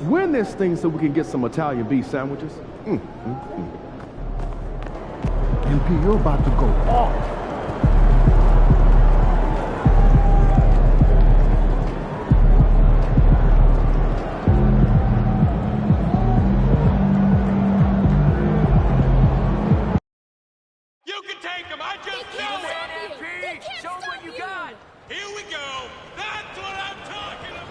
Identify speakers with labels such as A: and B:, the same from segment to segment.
A: Win this thing so we can get some Italian beef sandwiches.
B: MP, you're about to go off.
C: You can take him. I just know it.
D: MP, show him what you got.
C: Here we go. That's what I'm talking about.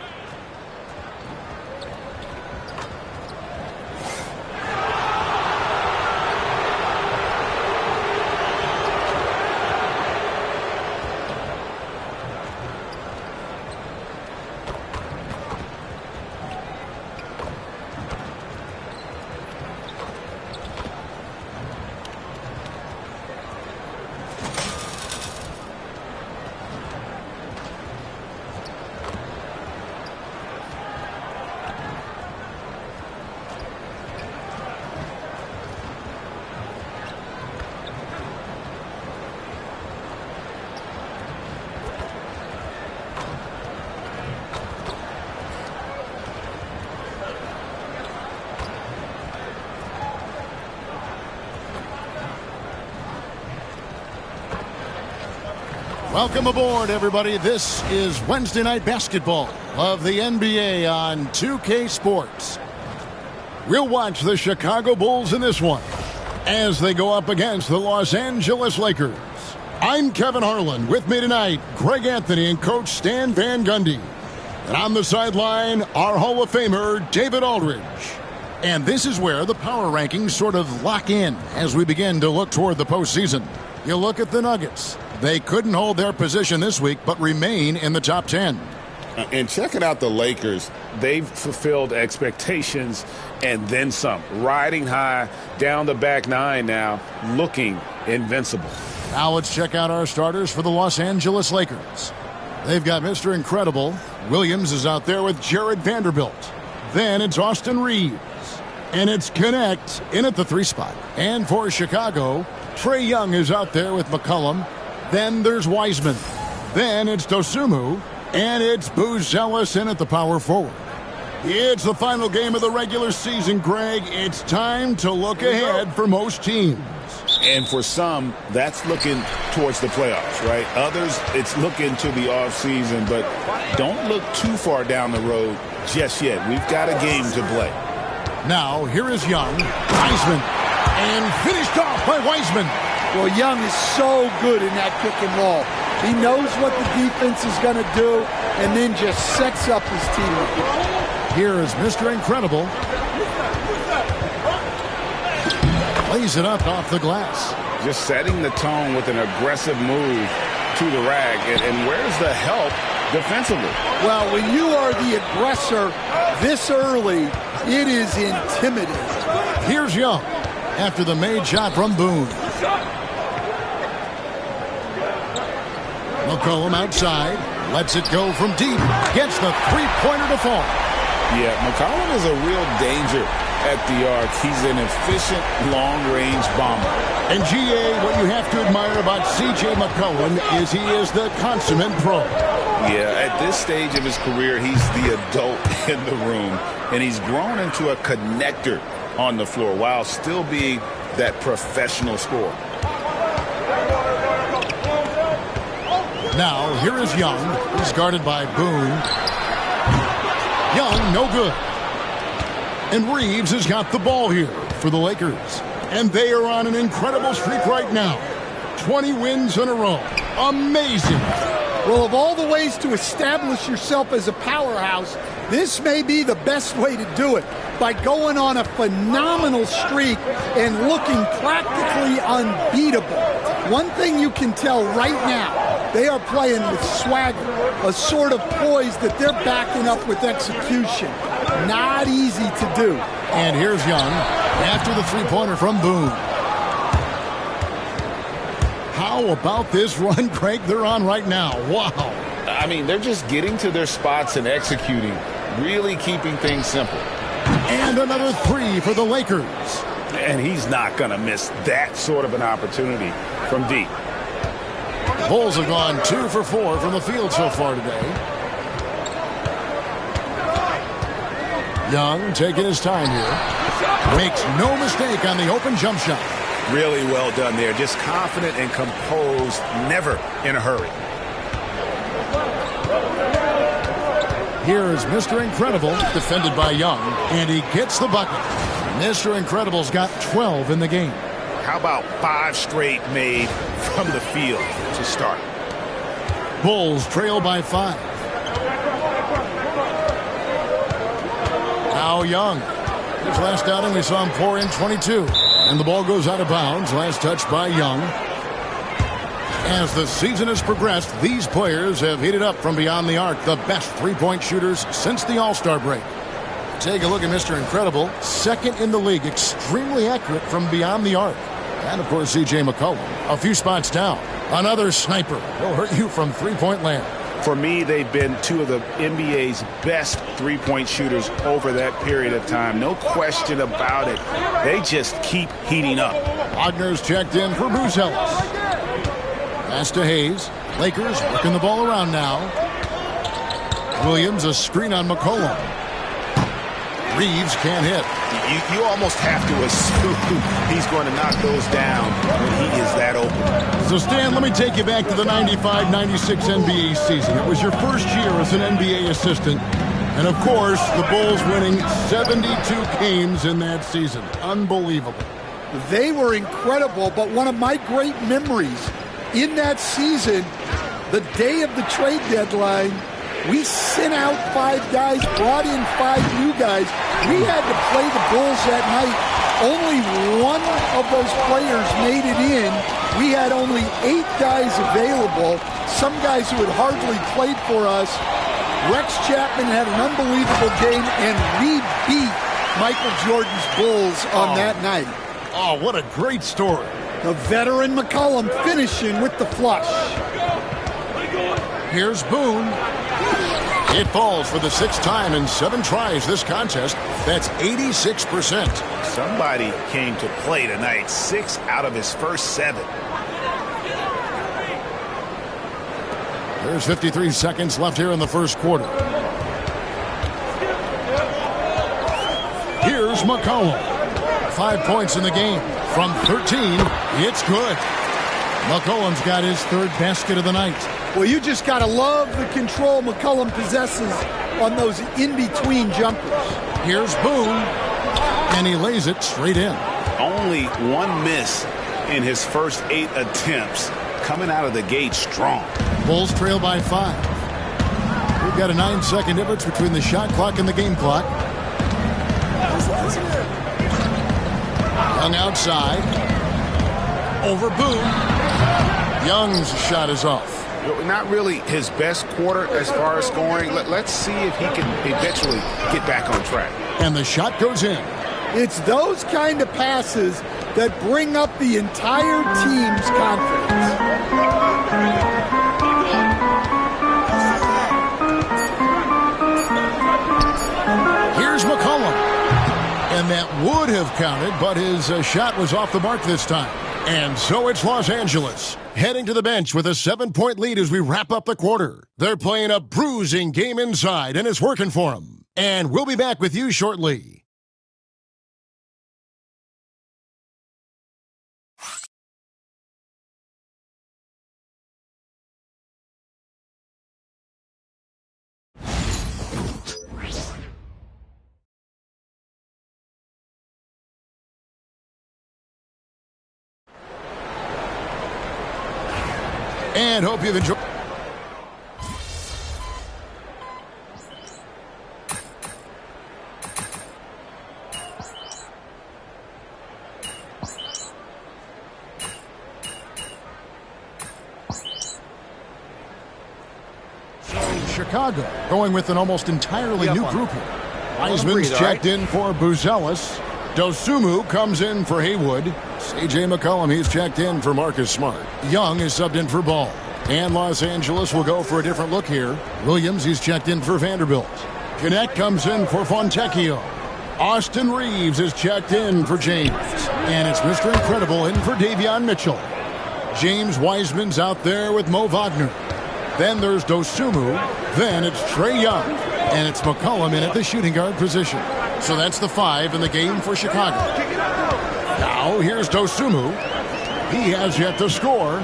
E: Welcome aboard, everybody. This is Wednesday Night Basketball of the NBA on 2K Sports. We'll watch the Chicago Bulls in this one as they go up against the Los Angeles Lakers. I'm Kevin Harlan. With me tonight, Greg Anthony and Coach Stan Van Gundy. And on the sideline, our Hall of Famer, David Aldridge. And this is where the power rankings sort of lock in as we begin to look toward the postseason. You look at the Nuggets. They couldn't hold their position this week, but remain in the top 10.
F: And checking out the Lakers, they've fulfilled expectations and then some. Riding high down the back nine now, looking invincible.
E: Now let's check out our starters for the Los Angeles Lakers. They've got Mr. Incredible. Williams is out there with Jared Vanderbilt. Then it's Austin Reeves. And it's Connect in at the 3 spot. And for Chicago, Trae Young is out there with McCollum. Then there's Wiseman. Then it's Dosunmu. And it's Booz Ellis in at the power forward. It's the final game of the regular season, Greg. It's time to look ahead for most teams.
F: And for some, that's looking towards the playoffs, right? Others, it's looking to the offseason, but don't look too far down the road just yet. We've got a game to play.
E: Now, here is Young. Wiseman. And finished off by Wiseman.
G: Well, Young is so good in that pick and roll. He knows what the defense is going to do and then just sets up his team.
E: Here is Mr. Incredible. Plays it up off the glass.
F: Just setting the tone with an aggressive move to the rag. And where's the help defensively?
G: Well, when you are the aggressor this early, it is intimidating.
E: Here's Young after the made shot from Boone. McCollum outside. Lets it go from deep. Gets the three-pointer to fall.
F: Yeah, McCollum is a real danger at the arc. He's an efficient long-range bomber.
E: And GA, what you have to admire about C.J. McCollum is he is the consummate pro.
F: Yeah, at this stage of his career, he's the adult in the room. And he's grown into a connector on the floor while still being that professional scorer.
E: Now, here is Young. He's guarded by Boone. Young, no good. And Reeves has got the ball here for the Lakers. And they are on an incredible streak right now. 20 wins in a row. Amazing.
G: Well, of all the ways to establish yourself as a powerhouse, this may be the best way to do it, by going on a phenomenal streak and looking practically unbeatable. One thing you can tell right now, they are playing with swagger, a sort of poise that they're backing up with execution. Not easy to do.
E: And here's Young after the three-pointer from Boone. How about this run, Craig, they're on right now? Wow.
F: I mean, they're just getting to their spots and executing, really keeping things simple.
E: And another three for the Lakers.
F: And he's not going to miss that sort of an opportunity from deep.
E: Bulls have gone 2 for 4 from the field so far today. Young taking his time here. Makes no mistake on the open jump shot.
F: Really well done there. Just confident and composed, never in a hurry.
E: Here is Mr. Incredible, defended by Young, and he gets the bucket. Mr. Incredible's got 12 in the game.
F: How about 5 straight made from the field to start?
E: Bulls trail by 5. Now Young. His last outing, we saw him pour in 22. And the ball goes out of bounds. Last touch by Young. As the season has progressed, these players have heated up from beyond the arc, the best three-point shooters since the All-Star break. Take a look at Mr. Incredible, second in the league, extremely accurate from beyond the arc. And, of course, C.J. McCollum, a few spots down. Another sniper will hurt you from three-point land.
F: For me, they've been two of the NBA's best three-point shooters over that period of time. No question about it. They just keep heating up.
E: Wagner's checked in for Bruce Ellis. Pass to Hayes. Lakers working the ball around now. Williams, a screen on McCollum. Reeves can't hit.
F: You almost have to assume he's going to knock those down when he is that open.
E: So, Stan, let me take you back to the 95-96 NBA season. It was your first year as an NBA assistant. And, of course, the Bulls winning 72 games in that season. Unbelievable.
G: They were incredible, but one of my great memories in that season, the day of the trade deadline, we sent out 5 guys, brought in 5 new guys. We had to play the Bulls that night. Only one of those players made it in. We had only 8 guys available, some guys who had hardly played for us. Rex Chapman had an unbelievable game, and we beat Michael Jordan's Bulls on that night.
E: Oh, what a great story.
G: The veteran McCollum finishing with the flush.
E: Here's Boone. It falls for the 6th time in 7 tries this contest. That's 86%.
F: Somebody came to play tonight. 6 out of his first 7.
E: There's 53 seconds left here in the first quarter. Here's McCollum. 5 points in the game. From 13, it's good. McCollum's got his 3rd basket of the night.
G: Well, you just got to love the control McCollum possesses on those in-between jumpers.
E: Here's Boone, and he lays it straight in.
F: Only 1 miss in his first 8 attempts. Coming out of the gate strong.
E: Bulls trail by 5. We've got a 9-second difference between the shot clock and the game clock. Young outside. Over Boone. Young's shot is off.
F: Not really his best quarter as far as scoring. Let's see if he can eventually get back on track.
E: And the shot goes in.
G: It's those kind of passes that bring up the entire team's confidence.
E: Here's McCollum. And that would have counted, but his shot was off the mark this time. And so it's Los Angeles, heading to the bench with a 7-point lead as we wrap up the quarter. They're playing a bruising game inside, and it's working for them. And we'll be back with you shortly. And hope you've enjoyed. So Chicago going with an almost entirely new group here. Wiseman's checked in for Buzelis. Dosunmu comes in for Haywood. C.J. McCollum, he's checked in for Marcus Smart. Young is subbed in for Ball. And Los Angeles will go for a different look here. Williams, he's checked in for Vanderbilt. Connect comes in for Fontecchio. Austin Reeves is checked in for James. And it's Mr. Incredible in for Davion Mitchell. James Wiseman's out there with Mo Wagner. Then there's Dosunmu. Then it's Trae Young. And it's McCollum in at the shooting guard position. So that's the 5 in the game for Chicago. Now here's Dosunmu. He has yet to score.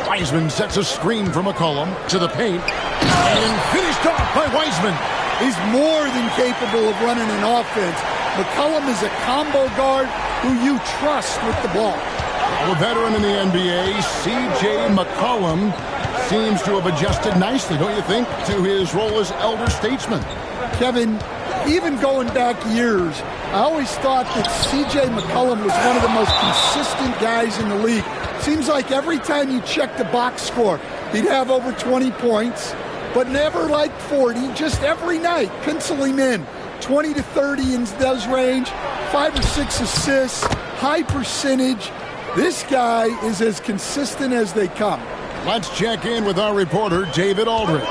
E: Wiseman sets a screen for McCollum to the paint. And finished off by Wiseman.
G: He's more than capable of running an offense. McCollum is a combo guard who you trust with the ball.
E: A veteran in the NBA, C.J. McCollum, seems to have adjusted nicely, don't you think, to his role as elder statesman.
G: Kevin, even going back years, I always thought that C.J. McCollum was one of the most consistent guys in the league. Seems like every time you check the box score, he'd have over 20 points, but never like 40, just every night. Pencil him in. 20 to 30 in those range, 5 or 6 assists, high percentage. This guy is as consistent as they come.
E: Let's check in with our reporter, David Aldridge.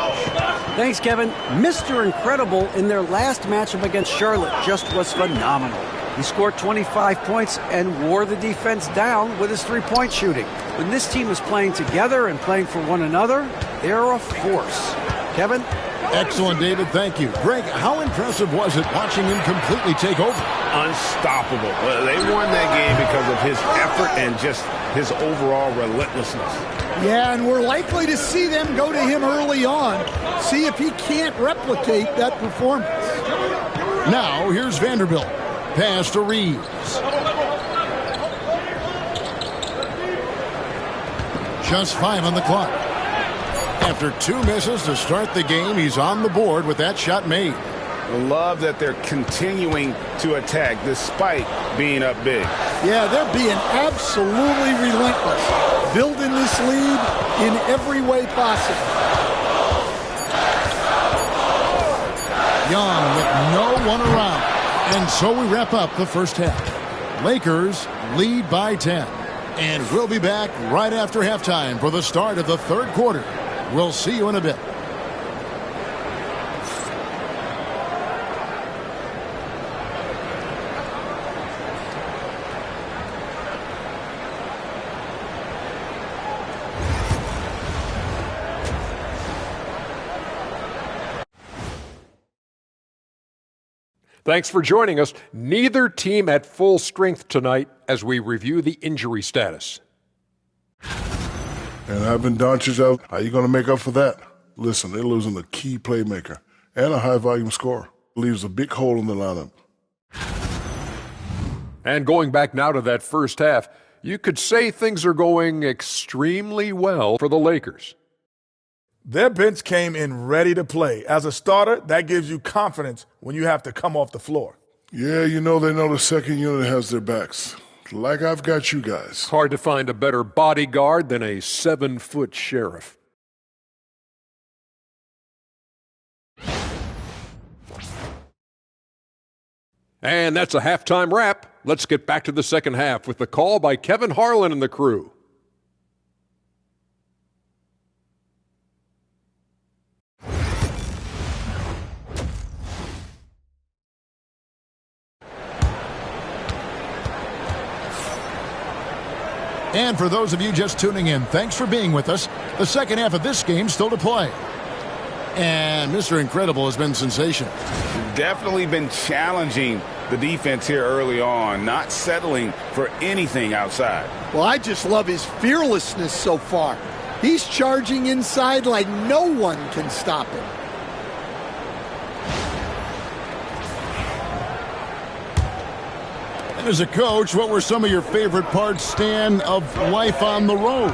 H: Thanks, Kevin. Mr. Incredible in their last matchup against Charlotte just was phenomenal. He scored 25 points and wore the defense down with his three-point shooting. When this team is playing together and playing for one another, they're a force. Kevin?
E: Excellent, David. Thank you. Greg, how impressive was it watching him completely take over?
F: Unstoppable. They won that game because of his effort and just his overall relentlessness.
G: Yeah, and we're likely to see them go to him early on, see if he can't replicate that performance.
E: Now, here's Vanderbilt. Pass to Reeves. Just 5 on the clock. After 2 misses to start the game, he's on the board with that shot made.
F: I love that they're continuing to attack despite being up big.
G: Yeah, they're being absolutely relentless, building this lead in every way possible.
E: Young with no one around. And so we wrap up the first half. Lakers lead by 10. And we'll be back right after halftime for the start of the third quarter. We'll see you in a bit.
I: Thanks for joining us. Neither team at full strength tonight as we review the injury status.
J: And Ivan Doncic out. How you going to make up for that? Listen, they're losing a key playmaker and a high-volume scorer. Leaves a big hole in the lineup.
I: And going back now to that first half, you could say things are going extremely well for the Lakers.
K: Their bench came in ready to play. As a starter, that gives you confidence when you have to come off the floor.
J: Yeah, they know the second unit has their backs. Like I've got you guys.
I: Hard to find a better bodyguard than a 7-foot sheriff. And that's a halftime wrap. Let's get back to the second half with the call by Kevin Harlan and the crew.
E: And for those of you just tuning in, thanks for being with us. The second half of this game still to play. And Mr. Incredible has been sensational.
F: Definitely been challenging the defense here early on, not settling for anything outside.
G: Well, I just love his fearlessness so far. He's charging inside like no one can stop him.
E: And as a coach, what were some of your favorite parts, Stan, of life on the road?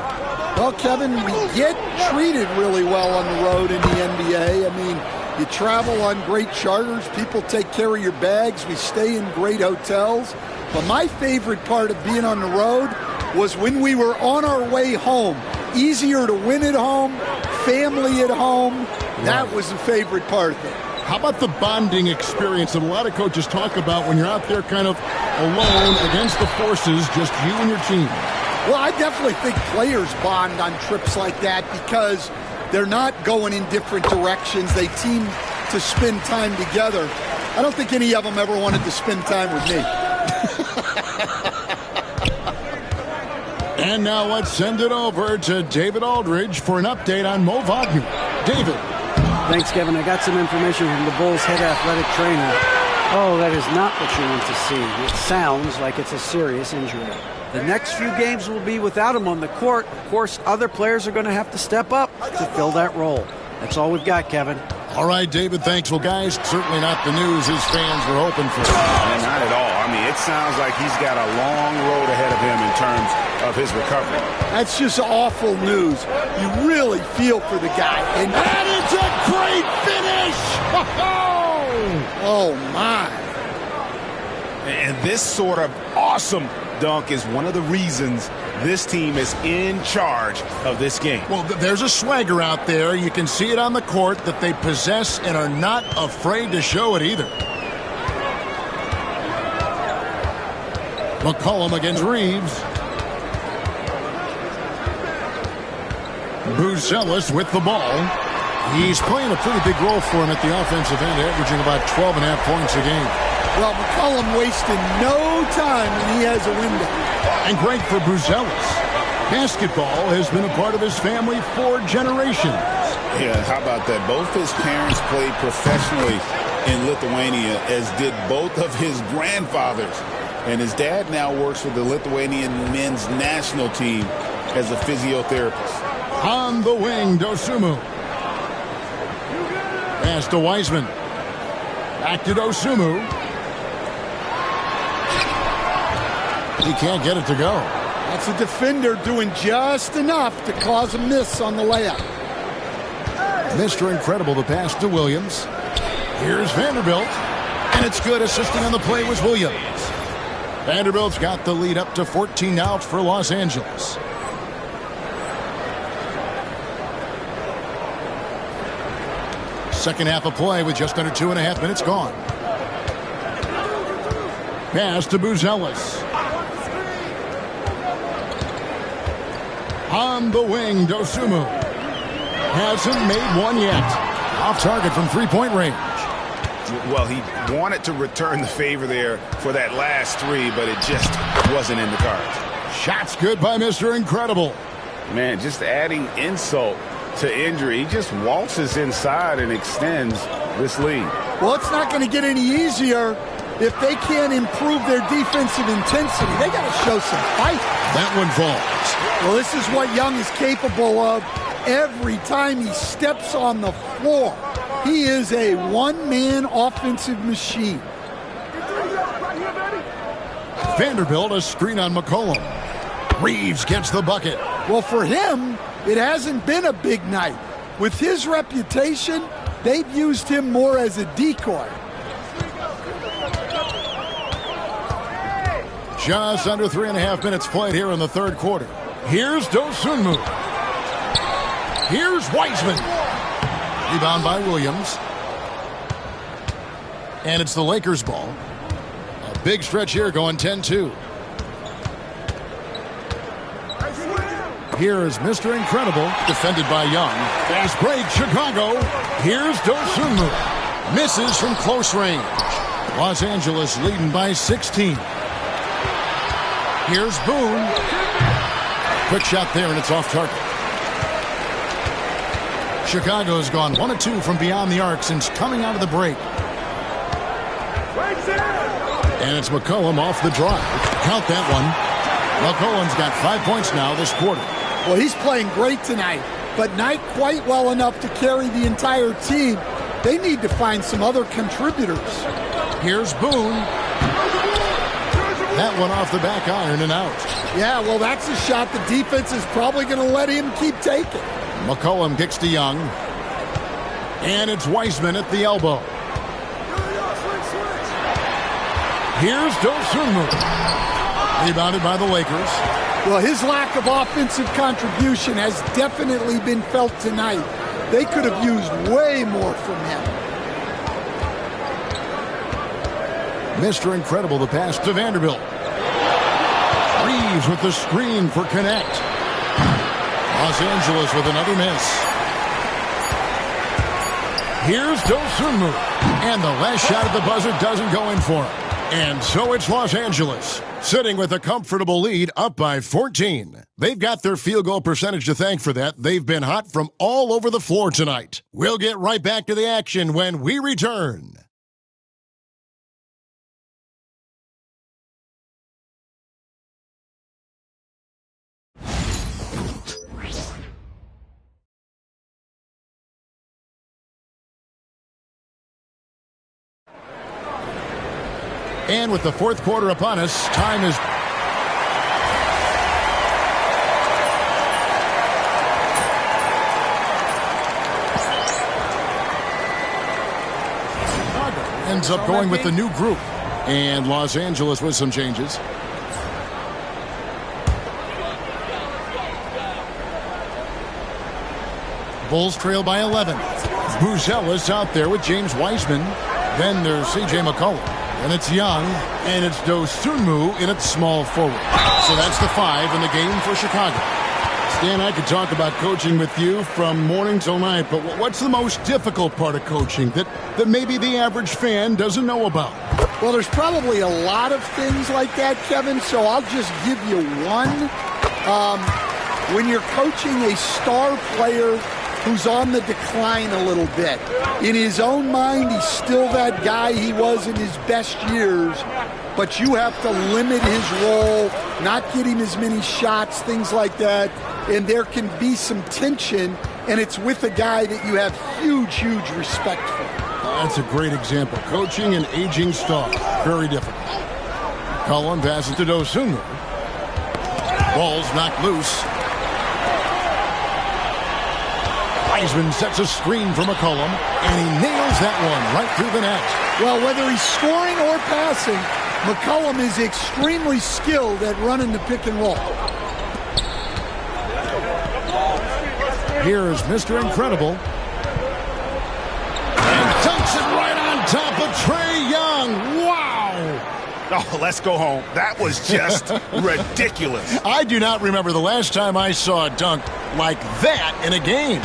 G: Well, Kevin, we get treated really well on the road in the NBA. I mean, you travel on great charters. People take care of your bags. We stay in great hotels. But my favorite part of being on the road was when we were on our way home. Easier to win at home, family at home. That was the favorite part of it.
E: How about the bonding experience that a lot of coaches talk about when you're out there kind of alone against the forces, just you and your team?
G: Well, I definitely think players bond on trips like that because they're not going in different directions. They team to spend time together. I don't think any of them ever wanted to spend time with me.
E: And now let's send it over to David Aldridge for an update on Mo Wagner. David.
H: Thanks, Kevin. I got some information from the Bulls' head athletic trainer. Oh, that is not what you want to see. It sounds like it's a serious injury. The next few games will be without him on the court. Of course, other players are going to have to step up to fill that role. That's all we've got, Kevin.
E: All right, David, thanks. Well, guys, certainly not the news his fans were hoping for.
F: Not at all. I mean, it sounds like he's got a long road ahead of him in terms of his recovery.
G: That's just awful news. You really feel for the guy. And
E: that is a great finish!
G: Oh, my.
F: And this sort of awesome dunk is one of the reasons this team is in charge of this game.
E: Well, there's a swagger out there. You can see it on the court that they possess and are not afraid to show it either. McCollum against Reeves. Buzelis with the ball. He's playing a pretty big role for him at the offensive end, averaging about 12.5 points a game.
G: Well, McCollum wasted no time when he has a window.
E: And great for Buzelis. Basketball has been a part of his family for generations.
F: Yeah, how about that? Both his parents played professionally in Lithuania, as did both of his grandfathers. And his dad now works with the Lithuanian men's national team as a physiotherapist.
E: On the wing, Dosunmu. Pass to Wiseman. Back to Dosunmu. He can't get it to go.
G: That's a defender doing just enough to cause a miss on the layup.
E: Mr. Incredible, the pass to Williams. Here's Vanderbilt. And it's good. Assisting on the play was Williams. Vanderbilt's got the lead up to 14 now for Los Angeles. Second half of play with just under 2.5 minutes gone. Pass to Buzelis. On the wing, Dosunmu. Hasn't made one yet. Off target from three-point range.
F: Well, he wanted to return the favor there for that last three, but it just wasn't in the cards.
E: Shots good by Mr. Incredible.
F: Man, just adding insult to injury. He just waltzes inside and extends this lead.
G: Well, it's not going to get any easier if they can't improve their defensive intensity. They got to show some fight.
E: That one falls.
G: Well, this is what Young is capable of every time he steps on the floor. He is a one-man offensive machine.
E: Vanderbilt, a screen on McCollum. Reeves gets the bucket.
G: Well, for him, it hasn't been a big night. With his reputation, they've used him more as a decoy.
E: Just under 3.5 minutes played here in the third quarter. Here's Dosunmu. Here's Wiseman. Rebound by Williams. And it's the Lakers' ball. Big stretch here going 10-2. Here is Mr. Incredible, defended by Young. Fast break, Chicago. Here's Dosunmu. Misses from close range. Los Angeles leading by 16. Here's Boone. Quick shot there, and it's off target. Chicago's gone 1 of 2 from beyond the arc since coming out of the break. And it's McCollum off the drive. Count that one. McCollum's got 5 points now this quarter.
G: Well, he's playing great tonight, but not quite well enough to carry the entire team. They need to find some other contributors.
E: Here's Boone. That one off the back iron and out.
G: Yeah, well, that's a shot the defense is probably going to let him keep taking.
E: McCollum kicks to Young. And it's Wiseman at the elbow. Here's Dosunmu. Rebounded by the Lakers.
G: Well, his lack of offensive contribution has definitely been felt tonight. They could have used way more from him.
E: Mr. Incredible, the pass to Vanderbilt. Reeves with the screen for Connect. Los Angeles with another miss. Here's Dosunmu. And the last shot at the buzzer doesn't go in for him. And so it's Los Angeles, sitting with a comfortable lead up by 14. They've got their field goal percentage to thank for that. They've been hot from all over the floor tonight. We'll get right back to the action when we return. And with the fourth quarter upon us, time is... ends up going with the new group. And Los Angeles with some changes. Bulls trail by 11. Buzelis out there with James Wiseman. Then there's C.J. McCollum. And it's Young, and it's Dosunmu in its small forward. So that's the 5 in the game for Chicago. Stan, I could talk about coaching with you from morning till night, but what's the most difficult part of coaching that maybe the average fan doesn't know about?
G: Well, there's probably a lot of things like that, Kevin, so I'll just give you one. When you're coaching a star player who's on the decline a little bit. In his own mind, he's still that guy he was in his best years, but you have to limit his role, not get him as many shots, things like that, and there can be some tension, and it's with a guy that you have huge, huge respect for.
E: That's a great example. Coaching an aging star. Very difficult. Cullen passes to Dosunmu. Ball's knocked loose. Wiseman sets a screen for McCollum, and he nails that one right through the net.
G: Well, whether he's scoring or passing, McCollum is extremely skilled at running the pick and roll.
E: Here is Mr. Incredible. And dunks it right on top of Trae Young. Wow!
L: Oh, let's go home. That was just ridiculous.
E: I do not remember the last time I saw a dunk like that in a game.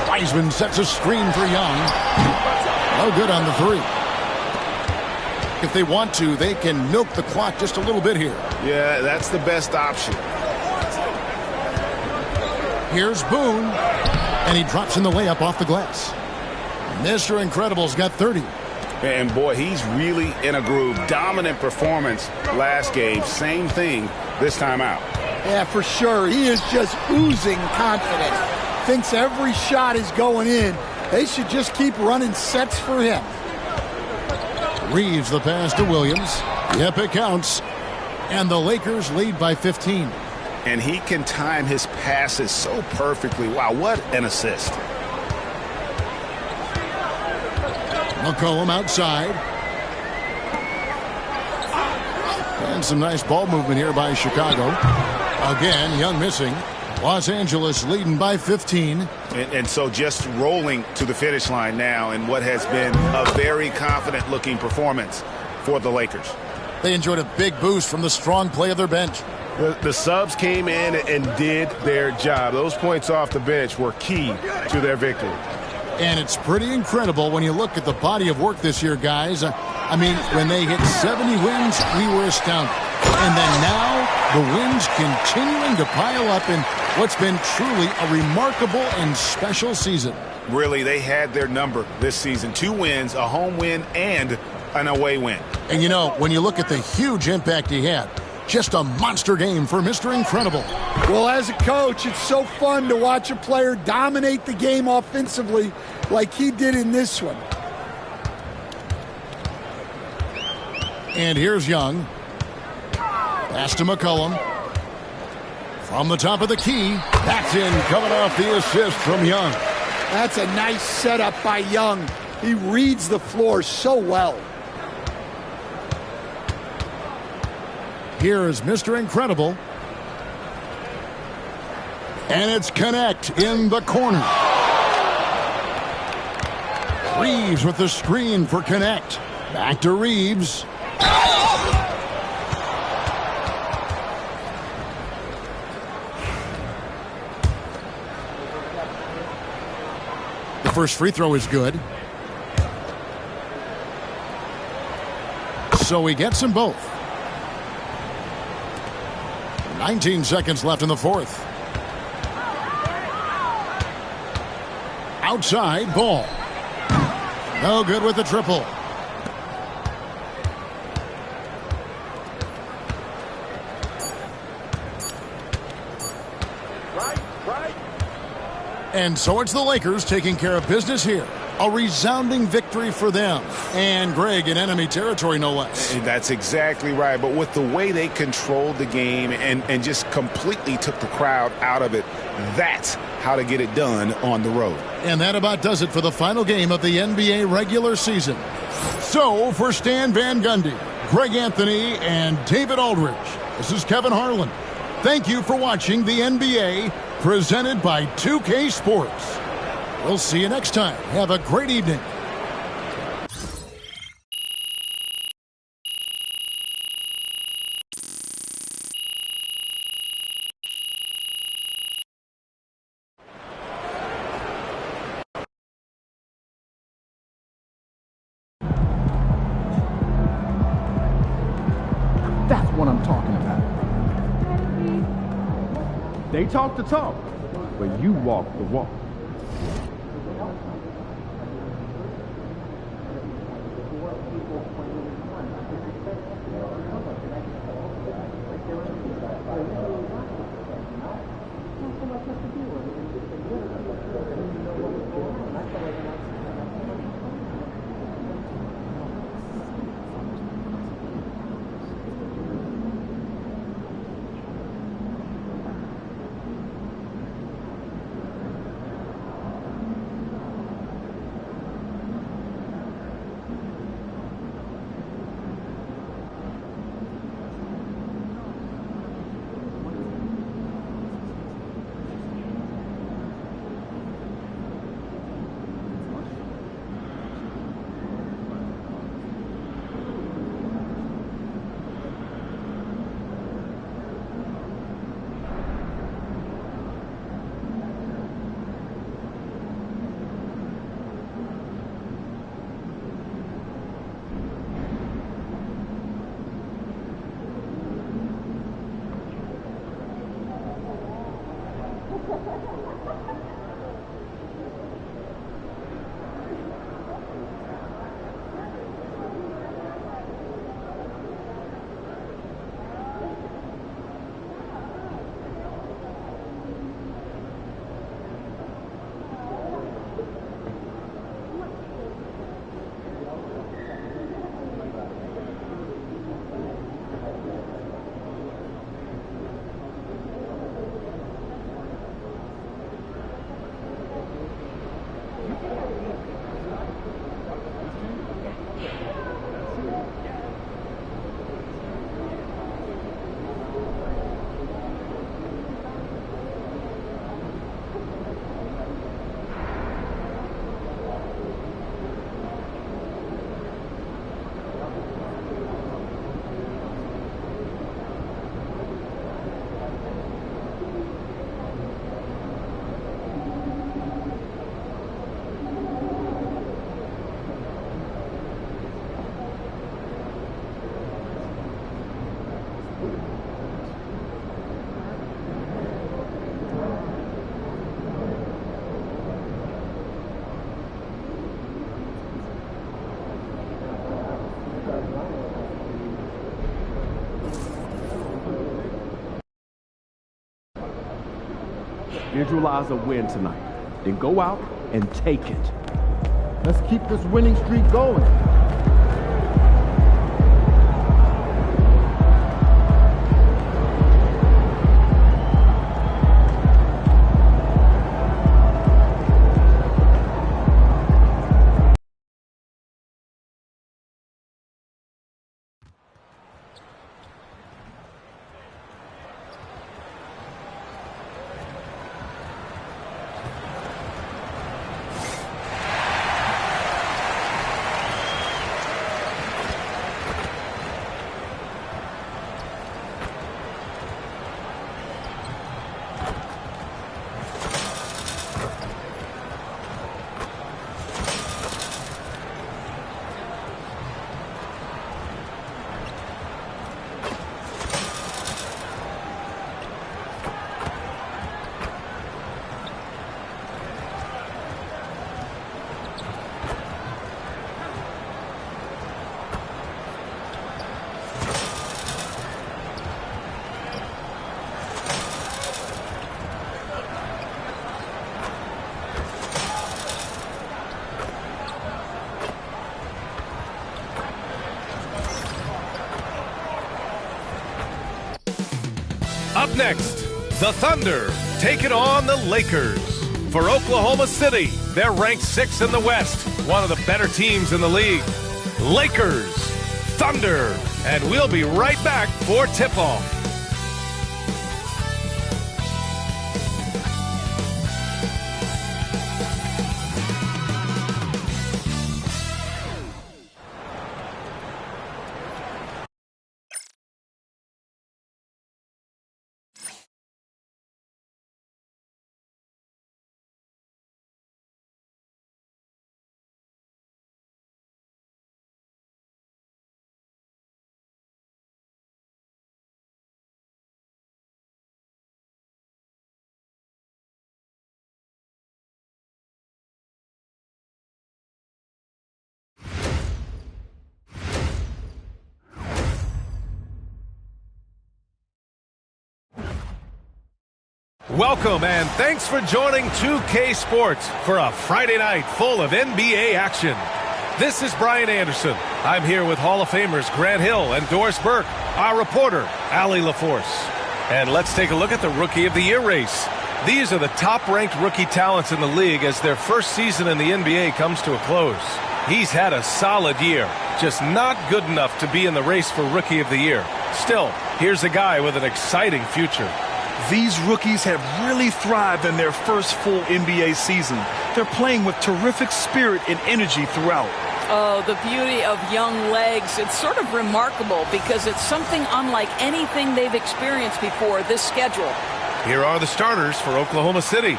E: Wiseman sets a screen for Young. No good on the 3. If they want to, they can milk the clock just a little bit here.
F: Yeah, that's the best option.
E: Here's Boone, and he drops in the layup off the glass. Mr. Incredible's got 30.
F: And boy, he's really in a groove. Dominant performance last game. Same thing this time out.
G: Yeah, for sure. He is just oozing confidence. Thinks every shot is going in. They should just keep running sets for him.
E: Reeves the pass to Williams. Yep, it counts. And the Lakers lead by 15.
F: And he can time his passes so perfectly. Wow, what an assist.
E: McCollum outside. And some nice ball movement here by Chicago. Again, Young missing. Los Angeles leading by 15.
L: And so just rolling to the finish line now in what has been a very confident-looking performance for the Lakers.
E: They enjoyed a big boost from the strong play of their bench.
A: The subs came in and did their job. Those points off the bench were key to their victory.
E: And it's pretty incredible when you look at the body of work this year, guys. I mean, when they hit 70 wins, we were astounded. And then now, the wins continuing to pile up in what's been truly a remarkable and special season.
L: Really, they had their number this season. 2 wins, a home win, and an away win.
E: And you know, when you look at the huge impact he had, just a monster game for Mr. Incredible.
G: Well, as a coach, it's so fun to watch a player dominate the game offensively like he did in this one.
E: And here's Young. Pass to McCollum. From the top of the key. That's in, coming off the assist from Young.
G: That's a nice setup by Young. He reads the floor so well.
E: Here is Mr. Incredible. And it's Connect in the corner. Reeves with the screen for Connect. Back to Reeves. The first free throw is good. So he gets them both. 19 seconds left in the fourth. Outside, Ball. No good with the triple. And so it's the Lakers taking care of business here. A resounding victory for them. And Greg in enemy territory, no less.
L: That's exactly right. But with the way they controlled the game and just completely took the crowd out of it, that's how to get it done on the road.
E: And that about does it for the final game of the NBA regular season. So for Stan Van Gundy, Greg Anthony, and David Aldridge, this is Kevin Harlan. Thank you for watching the NBA presented by 2K Sports. We'll see you next time. Have a great evening.
B: That's what I'm talking about.
A: They talk the talk, but you walk the walk.
B: Visualize a win tonight. Then go out and take it. Let's keep this winning streak going.
M: Up next, the Thunder take it on the Lakers. For Oklahoma City, they're ranked 6th in the West, one of the better teams in the league. Lakers, Thunder, and we'll be right back for tip-off. Welcome and thanks for joining 2K Sports for a Friday night full of NBA action. This is Brian Anderson. I'm here with Hall of Famers Grant Hill and Doris Burke, our reporter, Allie LaForce. And let's take a look at the Rookie of the Year race. These are the top-ranked rookie talents in the league as their first season in the NBA comes to a close. He's had a solid year, just not good enough to be in the race for Rookie of the Year. Still, here's a guy with an exciting future.
N: These rookies have really thrived in their first full NBA season. They're playing with terrific spirit and energy throughout.
O: Oh, the beauty of young legs. It's sort of remarkable because it's something unlike anything they've experienced before, this schedule.
M: Here are the starters for Oklahoma City.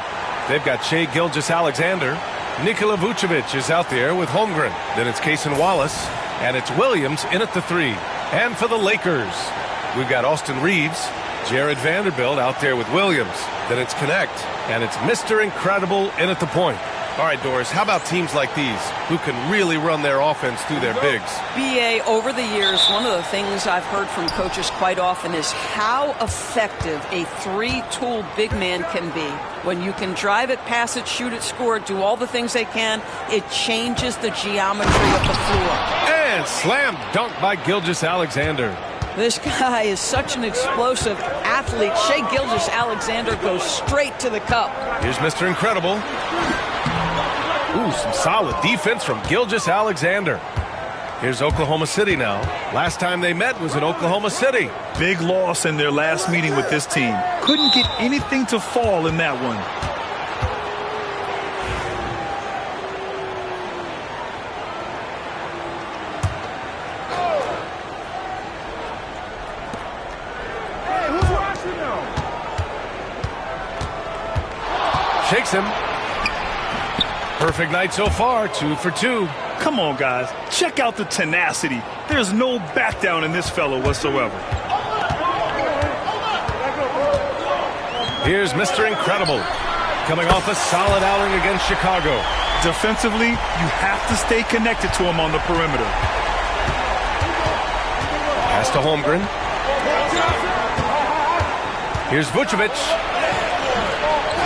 M: They've got Shai Gilgeous-Alexander. Nikola Vucevic is out there with Holmgren. Then it's Cason Wallace. And it's Williams in at the 3. And for the Lakers, we've got Austin Reeves, Jared Vanderbilt out there with Williams. Then it's Connect, and it's Mr. Incredible in at the point. All right, Doris, how about teams like these who can really run their offense through their bigs?
O: BA, over the years, one of the things I've heard from coaches quite often is how effective a three-tool big man can be. When you can drive it, pass it, shoot it, score it, do all the things they can, it changes the geometry of the floor.
M: And slam dunk by Gilgeous-Alexander.
O: This guy is such an explosive athlete. Shai Gilgeous-Alexander goes straight to the cup.
M: Here's Mr. Incredible. Ooh, some solid defense from Gilgeous-Alexander. Here's Oklahoma City now. Last time they met was in Oklahoma City.
N: Big loss in their last meeting with this team. Couldn't get anything to fall in that one.
M: Shakes him. Perfect night so far, 2 for 2.
N: Come on, guys. Check out the tenacity. There's no back down in this fellow whatsoever.
M: Here's Mr. Incredible, coming off a solid outing against Chicago.
N: Defensively, you have to stay connected to him on the perimeter.
M: Pass to Holmgren. Here's Vucevic.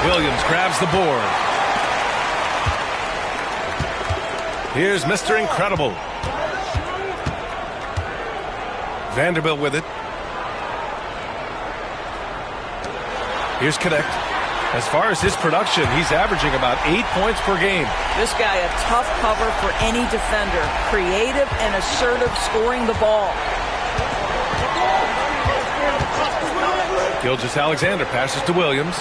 M: Williams grabs the board. Here's Mr. Incredible. Vanderbilt with it. Here's Connect. As far as his production, he's averaging about 8 points per game.
O: This guy a tough cover for any defender. Creative and assertive scoring the ball.
M: Gilgeous-Alexander passes to Williams.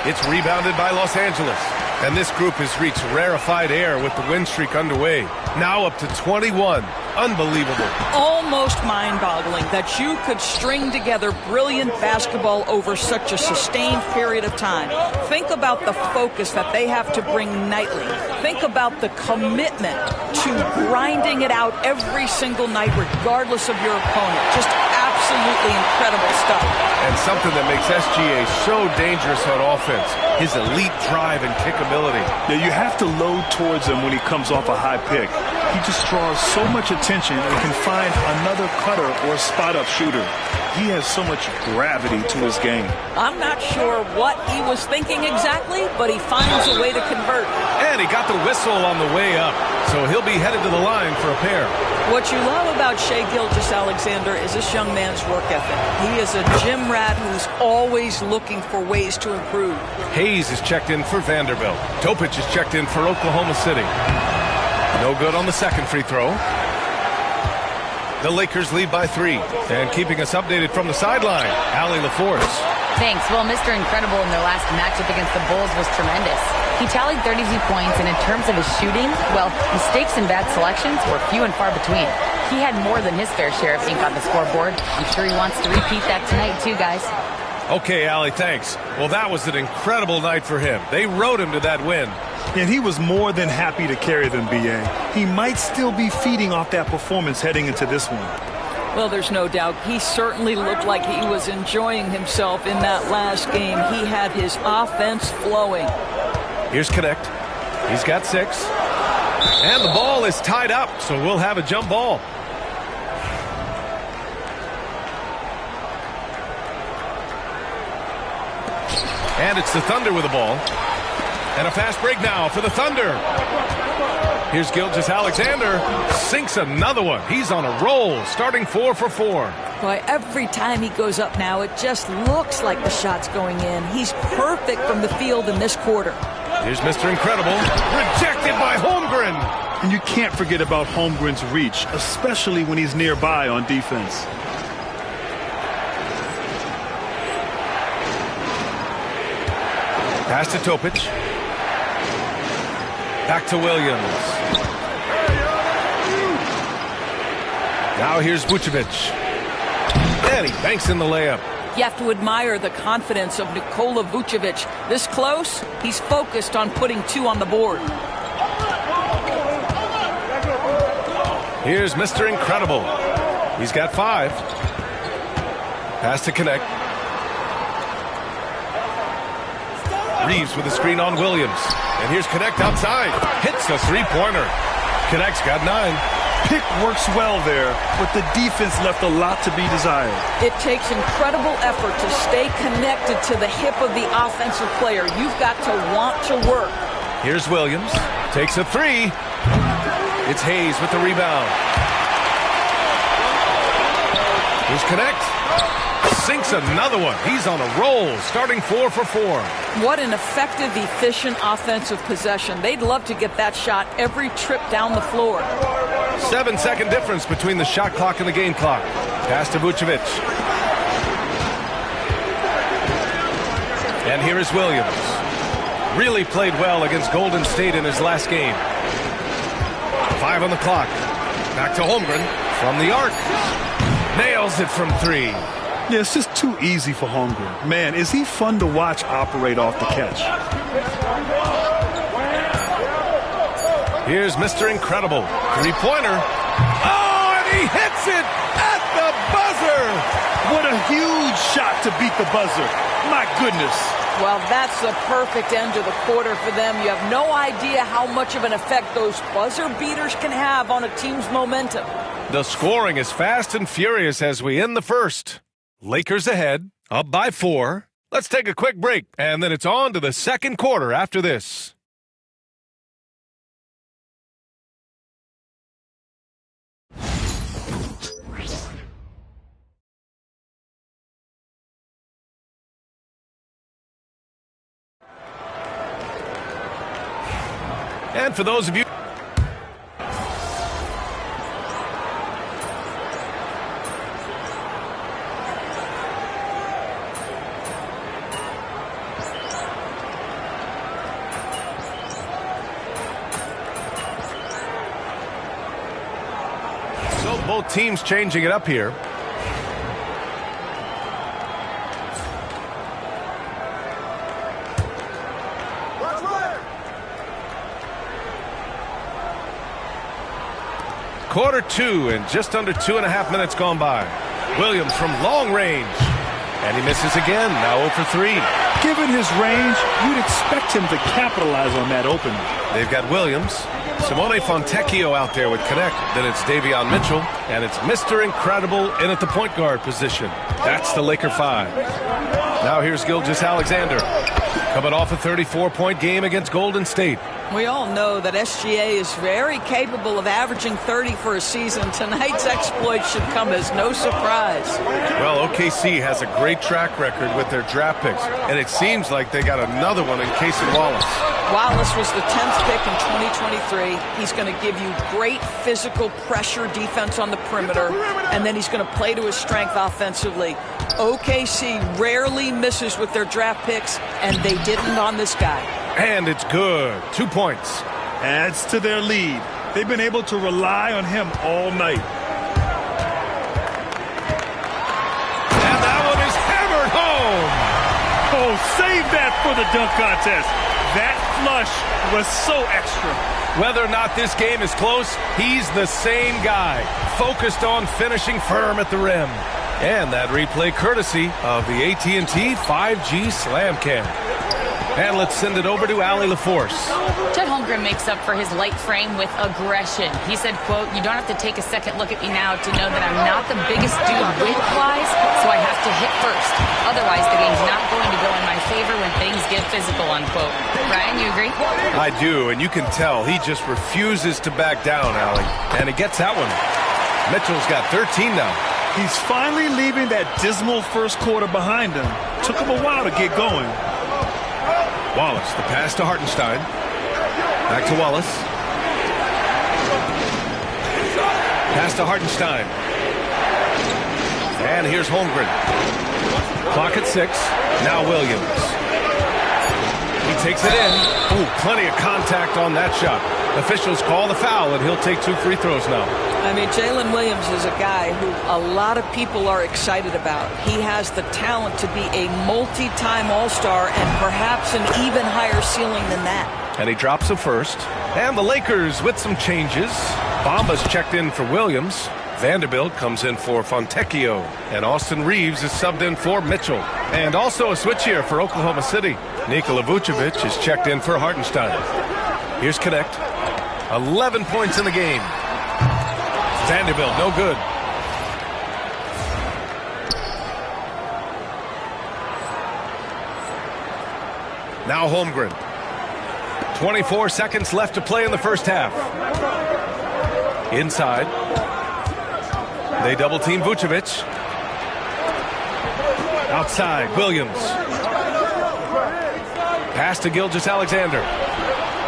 M: It's rebounded by Los Angeles. And this group has reached rarefied air with the win streak underway. Now up to 21. Unbelievable.
O: Almost mind-boggling that you could string together brilliant basketball over such a sustained period of time. Think about the focus that they have to bring nightly. Think about the commitment to grinding it out every single night regardless of your opponent. Just absolutely incredible stuff.
M: And something that makes SGA so dangerous on offense, his elite drive and kickability.
N: Now you have to load towards him when he comes off a high pick. He just draws so much attention and can find another cutter or spot-up shooter. He has so much gravity to his game.
O: I'm not sure what he was thinking exactly, but he finds a way to convert.
M: And he got the whistle on the way up, so he'll be headed to the line for a pair.
O: What you love about Shai Gilgeous-Alexander is this young man's work ethic. He is a gym rat who's always looking for ways to improve.
M: Hayes is checked in for Vanderbilt. Topic is checked in for Oklahoma City. No good on the second free throw. The Lakers lead by 3. And keeping us updated from the sideline, Allie LaForce.
P: Thanks. Well, Mr. Incredible in their last matchup against the Bulls was tremendous. He tallied 32 points, and in terms of his shooting, well, mistakes and bad selections were few and far between. He had more than his fair share of ink on the scoreboard. I'm sure he wants to repeat that tonight, too, guys.
M: Okay, Allie, thanks. Well, that was an incredible night for him. They rode him to that win.
N: And he was more than happy to carry them, B.A. He might still be feeding off that performance heading into this one.
O: Well, there's no doubt. He certainly looked like he was enjoying himself in that last game. He had his offense flowing.
M: Here's Connect. He's got 6. And the ball is tied up, so we'll have a jump ball. And it's the Thunder with the ball. And a fast break now for the Thunder. Here's Gilgeous-Alexander. Sinks another one. He's on a roll, starting 4 for 4.
O: Boy, every time he goes up now, it just looks like the shot's going in. He's perfect from the field in this quarter.
M: Here's Mr. Incredible. Rejected by Holmgren.
N: And you can't forget about Holmgren's reach, especially when he's nearby on defense.
M: Pass to Topic. Back to Williams. Now here's Vucevic. And he banks in the layup.
O: You have to admire the confidence of Nikola Vucevic. This close, he's focused on putting 2 on the board.
M: Here's Mr. Incredible. He's got 5. Pass to Connect. Reeves with a screen on Williams. And here's Connect outside. Hits the three-pointer. Connect's got 9.
N: Pick works well there, but the defense left a lot to be desired.
O: It takes incredible effort to stay connected to the hip of the offensive player. You've got to want to work.
M: Here's Williams. Takes a 3. It's Hayes with the rebound. Here's Connect. Sinks another one. He's on a roll, starting 4 for 4.
O: What an effective, efficient offensive possession. They'd love to get that shot every trip down the floor.
M: 7-second difference between the shot clock and the game clock. Pass to Vucevic. And here is Williams. Really played well against Golden State in his last game. 5 on the clock. Back to Holmgren from the arc. Nails it from 3.
N: Yeah, it's just too easy for Holmgren. Man, is he fun to watch operate off the catch.
M: Here's Mr. Incredible. Three-pointer. Oh, and he hits it at the buzzer.
N: What a huge shot to beat the buzzer. My goodness.
O: Well, that's the perfect end to the quarter for them. You have no idea how much of an effect those buzzer beaters can have on a team's momentum.
M: The scoring is fast and furious as we end the first. Lakers ahead, up by 4. Let's take a quick break, and then it's on to the second quarter after this. And for those of you both teams changing it up here. Quarter 2 and just under 2.5 minutes gone by. Williams from long range. And he misses again, now 0 for 3.
N: Given his range, you'd expect him to capitalize on that opening.
M: They've got Williams. Simone Fontecchio out there with connect. Then it's Davion Mitchell. And it's Mr. Incredible in at the point guard position. That's the Laker 5. Now here's Gilgeous-Alexander. Coming off a 34-point game against Golden State.
O: We all know that SGA is very capable of averaging 30 for a season. Tonight's exploit should come as no surprise.
M: Well, OKC has a great track record with their draft picks, and it seems like they got another one in Cason Wallace.
O: Wallace was the 10th pick in 2023. He's going to give you great physical pressure defense on the perimeter, and then he's going to play to his strength offensively. OKC rarely misses with their draft picks, and they didn't on this guy.
M: And it's good. 2 points.
N: Adds to their lead. They've been able to rely on him all night.
M: And that one is hammered home.
N: Oh, save that for the dunk contest. That flush was so extra.
M: Whether or not this game is close, he's the same guy, focused on finishing firm at the rim. And that replay courtesy of the AT&T 5G Slam Cam. And let's send it over to Allie LaForce.
P: Chet Holmgren makes up for his light frame with aggression. He said, quote, "You don't have to take a second look at me now to know that I'm not the biggest dude width-wise, so I have to hit first. Otherwise, the game's not going to go in my favor when things get physical," unquote. Ryan, you agree?
M: I do, and you can tell he just refuses to back down, Allie. And he gets that one. Mitchell's got 13 now.
N: He's finally leaving that dismal first quarter behind him. Took him a while to get going.
M: Wallace, the pass to Hartenstein. Back to Wallace. Pass to Hartenstein. And here's Holmgren. Clock at 6. Now Williams. He takes it in. Ooh, plenty of contact on that shot. Officials call the foul, and he'll take 2 free throws now.
O: I mean, Jalen Williams is a guy who a lot of people are excited about. He has the talent to be a multi-time All-Star and perhaps an even higher ceiling than that.
M: And he drops a first. And the Lakers with some changes. Bamba's checked in for Williams. Vanderbilt comes in for Fontecchio. And Austin Reeves is subbed in for Mitchell. And also a switch here for Oklahoma City. Nikola Vucevic is checked in for Hartenstein. Here's Connect. 11 points in the game. Vanderbilt, no good. Now Holmgren. 24 seconds left to play in the first half. Inside. They double team Vucevic. Outside, Williams. Pass to Gilgeous-Alexander.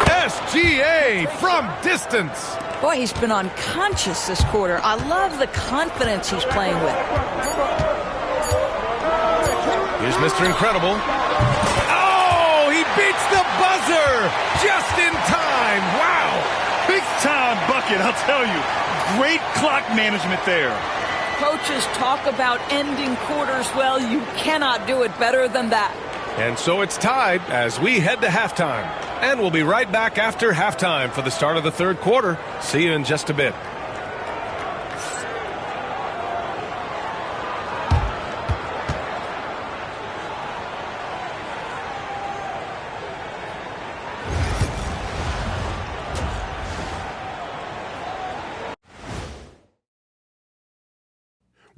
M: SGA from distance.
O: Boy, he's been unconscious this quarter. I love the confidence he's playing with.
M: Here's Mr. Incredible. Oh, he beats the buzzer just in time. Wow.
N: Big time bucket, I'll tell you. Great clock management there.
O: Coaches talk about ending quarters. Well, you cannot do it better than that.
M: And so it's tied as we head to halftime. And we'll be right back after halftime for the start of the third quarter. See you in just a bit.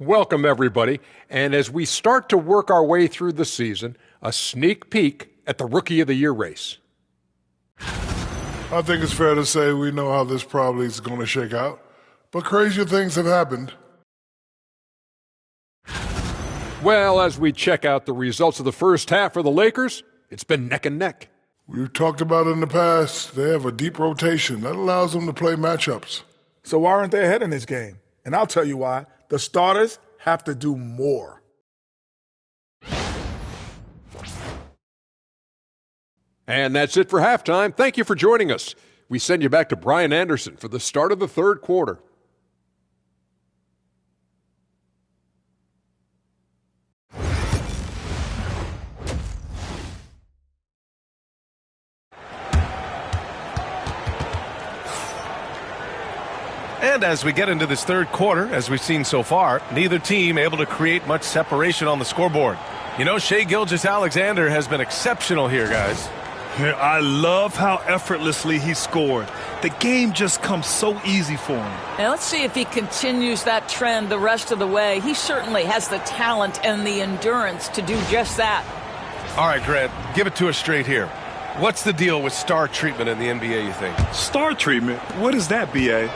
I: Welcome, everybody. And as we start to work our way through the season, a sneak peek at the Rookie of the Year race.
J: I think it's fair to say we know how this probably is going to shake out, but crazier things have happened.
I: Well, as we check out the results of the first half for the Lakers, it's been neck and neck.
J: We've talked about it in the past. They have a deep rotation. That allows them to play matchups.
K: So why aren't they ahead in this game? And I'll tell you why. The starters have to do more.
I: And that's it for halftime. Thank you for joining us. We send you back to Brian Anderson for the start of the third quarter.
M: And as we get into this third quarter, as we've seen so far, neither team able to create much separation on the scoreboard. You know, Shai Gilgeous-Alexander has been exceptional here, guys.
N: I love how effortlessly he scored. The game just comes so easy for him.
O: And let's see if he continues that trend the rest of the way. He certainly has the talent and the endurance to do just that.
M: All right, Grant, give it to us straight here. What's the deal with star treatment in the NBA, you think?
N: Star treatment? What is that, B.A.?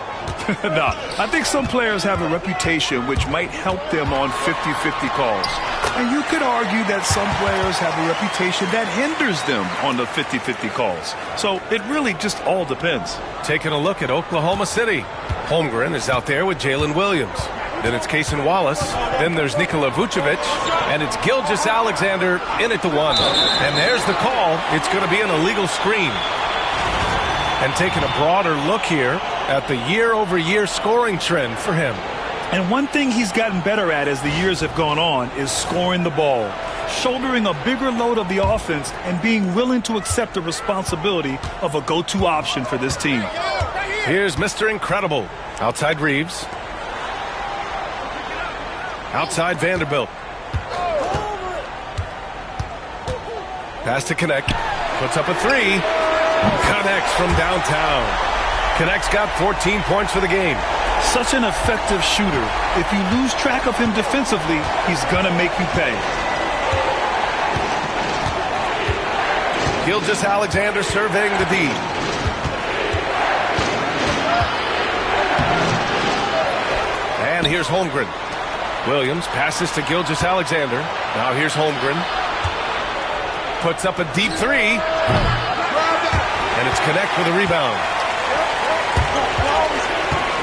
N: Nah, I think some players have a reputation which might help them on 50-50 calls. And you could argue that some players have a reputation that hinders them on the 50-50 calls. So it really just all depends.
M: Taking a look at Oklahoma City. Holmgren is out there with Jalen Williams. Then it's Cason Wallace. Then there's Nikola Vucevic. And it's Gilgeous-Alexander in at the one. And there's the call. It's going to be an illegal screen. And taking a broader look here at the year-over-year scoring trend for him.
N: And one thing he's gotten better at as the years have gone on is scoring the ball, shouldering a bigger load of the offense and being willing to accept the responsibility of a go-to option for this team.
M: Here's Mr. Incredible. Outside Reeves. Outside Vanderbilt. Pass to Connect. Puts up a three. Connects from downtown. Connect's got 14 points for the game.
N: Such an effective shooter. If you lose track of him defensively, he's gonna make you pay.
M: Gilgeous-Alexander surveying the D. And here's Holmgren. Williams passes to Gilgeous-Alexander. Now here's Holmgren. Puts up a deep three. And it's Connect with a rebound.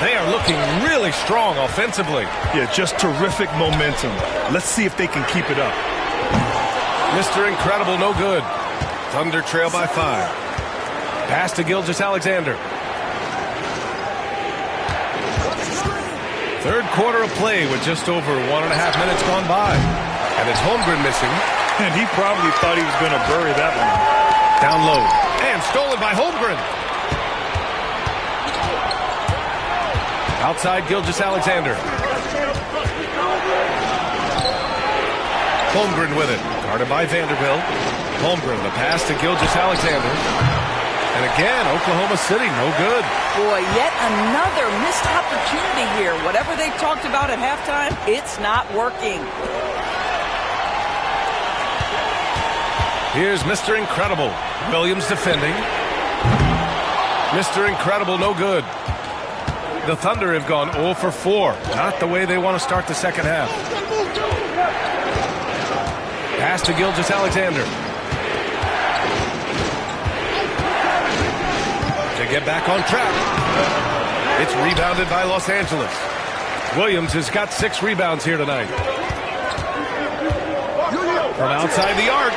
M: They are looking really strong offensively.
N: Yeah, just terrific momentum. Let's see if they can keep it up.
M: Mr. Incredible, no good. Thunder trail by 5. Pass to Gilgeous-Alexander. Third quarter of play with just over 1.5 minutes gone by. And it's Holmgren missing.
N: And he probably thought he was going to bury that one.
M: Down low. And stolen by Holmgren. Outside Gilgeous-Alexander. Holmgren with it. Guarded by Vanderbilt. Holmgren, the pass to Gilgeous-Alexander. And again, Oklahoma City, no good.
O: Boy, yet another missed opportunity here. Whatever they talked about at halftime, it's not working.
M: Here's Mr. Incredible. Williams defending. Mr. Incredible, no good. The Thunder have gone 0 for 4. Not the way they want to start the second half. Pass to Gilgeous-Alexander. To get back on track. It's rebounded by Los Angeles. Williams has got 6 rebounds here tonight. From outside the arc.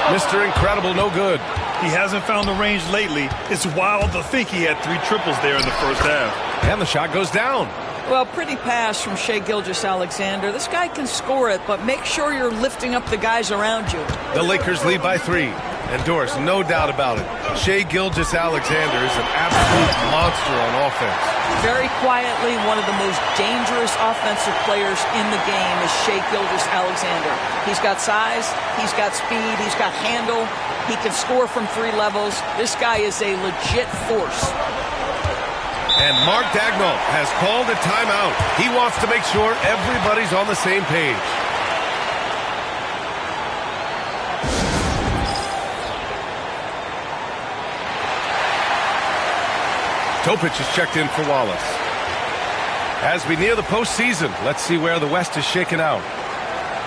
M: Mr. Incredible, no good.
N: He hasn't found the range lately. It's wild to think he had 3 triples there in the first half.
M: And the shot goes down.
O: Well, pretty pass from Shai Gilgeous-Alexander. This guy can score it, but make sure you're lifting up the guys around you.
M: The Lakers lead by 3. And Doris, no doubt about it, Shai Gilgeous-Alexander is an absolute monster on offense.
O: Very quietly, one of the most dangerous offensive players in the game is Shai Gilgeous-Alexander. He's got size, he's got speed, he's got handle, he can score from 3 levels. This guy is a legit force.
M: And Mark Daigneault has called a timeout. He wants to make sure everybody's on the same page. Topic is checked in for Wallace. As we near the postseason, let's see where the West is shaken out.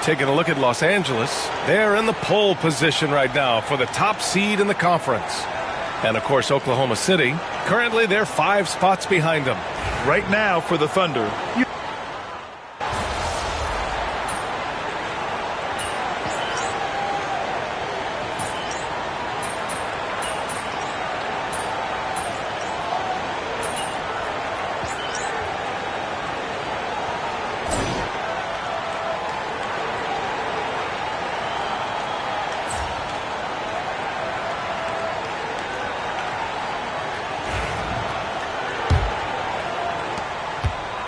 M: Taking a look at Los Angeles, they're in the pole position right now for the top seed in the conference. And, of course, Oklahoma City, currently they're 5 spots behind them.
N: Right now for the Thunder.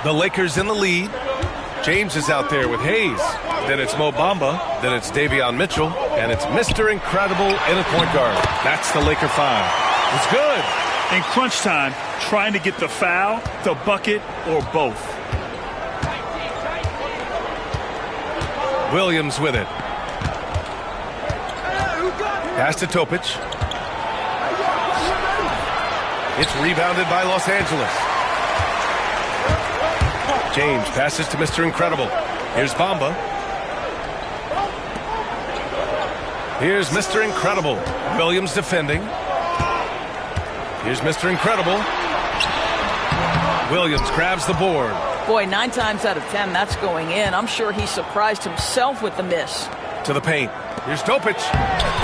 M: The Lakers in the lead. James is out there with Hayes. Then it's Mo Bamba. Then it's Davion Mitchell. And it's Mr. Incredible in a point guard. That's the Laker 5. It's good.
N: In crunch time, trying to get the foul, the bucket, or both.
M: Williams with it. Pass to Topic. It's rebounded by Los Angeles. James passes to Mr. Incredible. Here's Bamba. Here's Mr. Incredible. Williams defending. Here's Mr. Incredible. Williams grabs the board.
O: Boy, 9 times out of 10, that's going in. I'm sure he surprised himself with the miss.
M: To the paint. Here's Topic.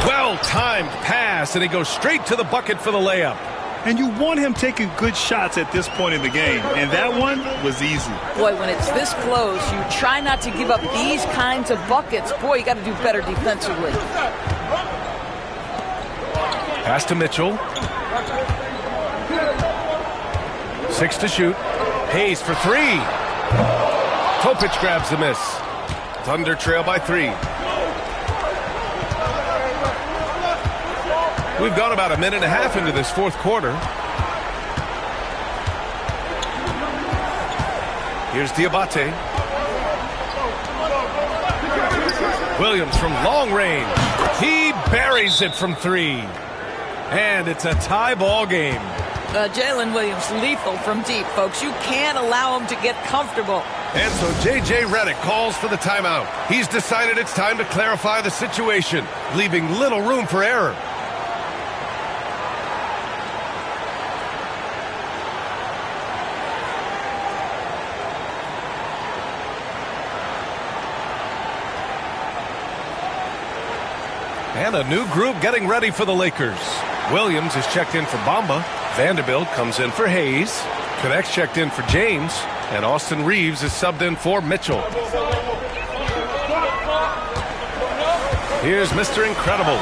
M: Well-timed pass, and he goes straight to the bucket for the layup.
N: And you want him taking good shots at this point in the game. And that one was easy.
O: Boy, when it's this close, you try not to give up these kinds of buckets. Boy, you got to do better defensively.
M: Pass to Mitchell. 6 to shoot. Hayes for 3. Topic grabs the miss. Thunder trail by 3. We've gone about 1.5 minutes into this fourth quarter. Here's Diabate. Williams from long range. He buries it from 3. And it's a tie ball game.
O: Jalen Williams lethal from deep, folks. You can't allow him to get comfortable.
M: And so J.J. Redick calls for the timeout. He's decided it's time to clarify the situation, leaving little room for error. And a new group getting ready for the Lakers. Williams is checked in for Bamba. Vanderbilt comes in for Hayes. Connects checked in for James. And Austin Reeves is subbed in for Mitchell. Here's Mr. Incredible.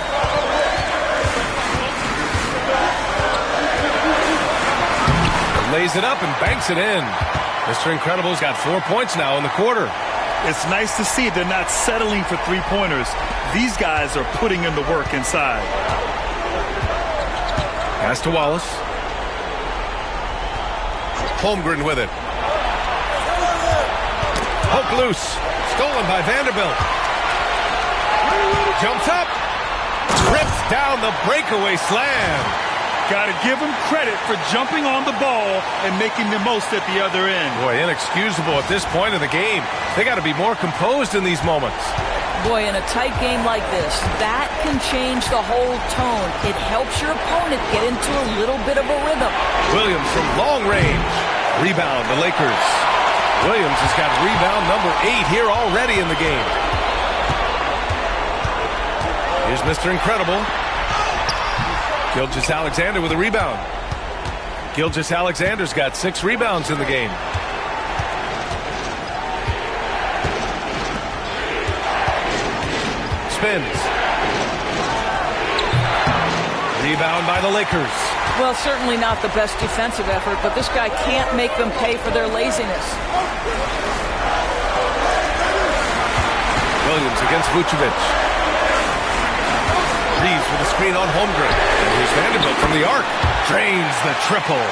M: Lays it up and banks it in. Mr. Incredible's got 4 points now in the quarter.
N: It's nice to see they're not settling for 3-pointers. These guys are putting in the work inside.
M: Pass to Wallace. Holmgren with it. Poke loose. Stolen by Vanderbilt. Jumps up. Rips down the breakaway slam.
N: Got to give him credit for jumping on the ball and making the most at the other end.
M: Boy, inexcusable at this point in the game. They got to be more composed in these moments.
O: Boy, in a tight game like this, that can change the whole tone. It helps your opponent get into a little bit of a rhythm.
M: Williams from long range. Rebound, the Lakers. Williams has got rebound number 8 here already in the game. Here's Mr. Incredible. Gilgeous-Alexander with a rebound. Gilgeous-Alexander's got 6 rebounds in the game. Spins. Rebound by the Lakers.
O: Well, certainly not the best defensive effort, but this guy can't make them pay for their laziness.
M: Williams against Vucevic. Reeves with a screen on Holmgren. And here's Vanderbilt from the arc. Drains the triple.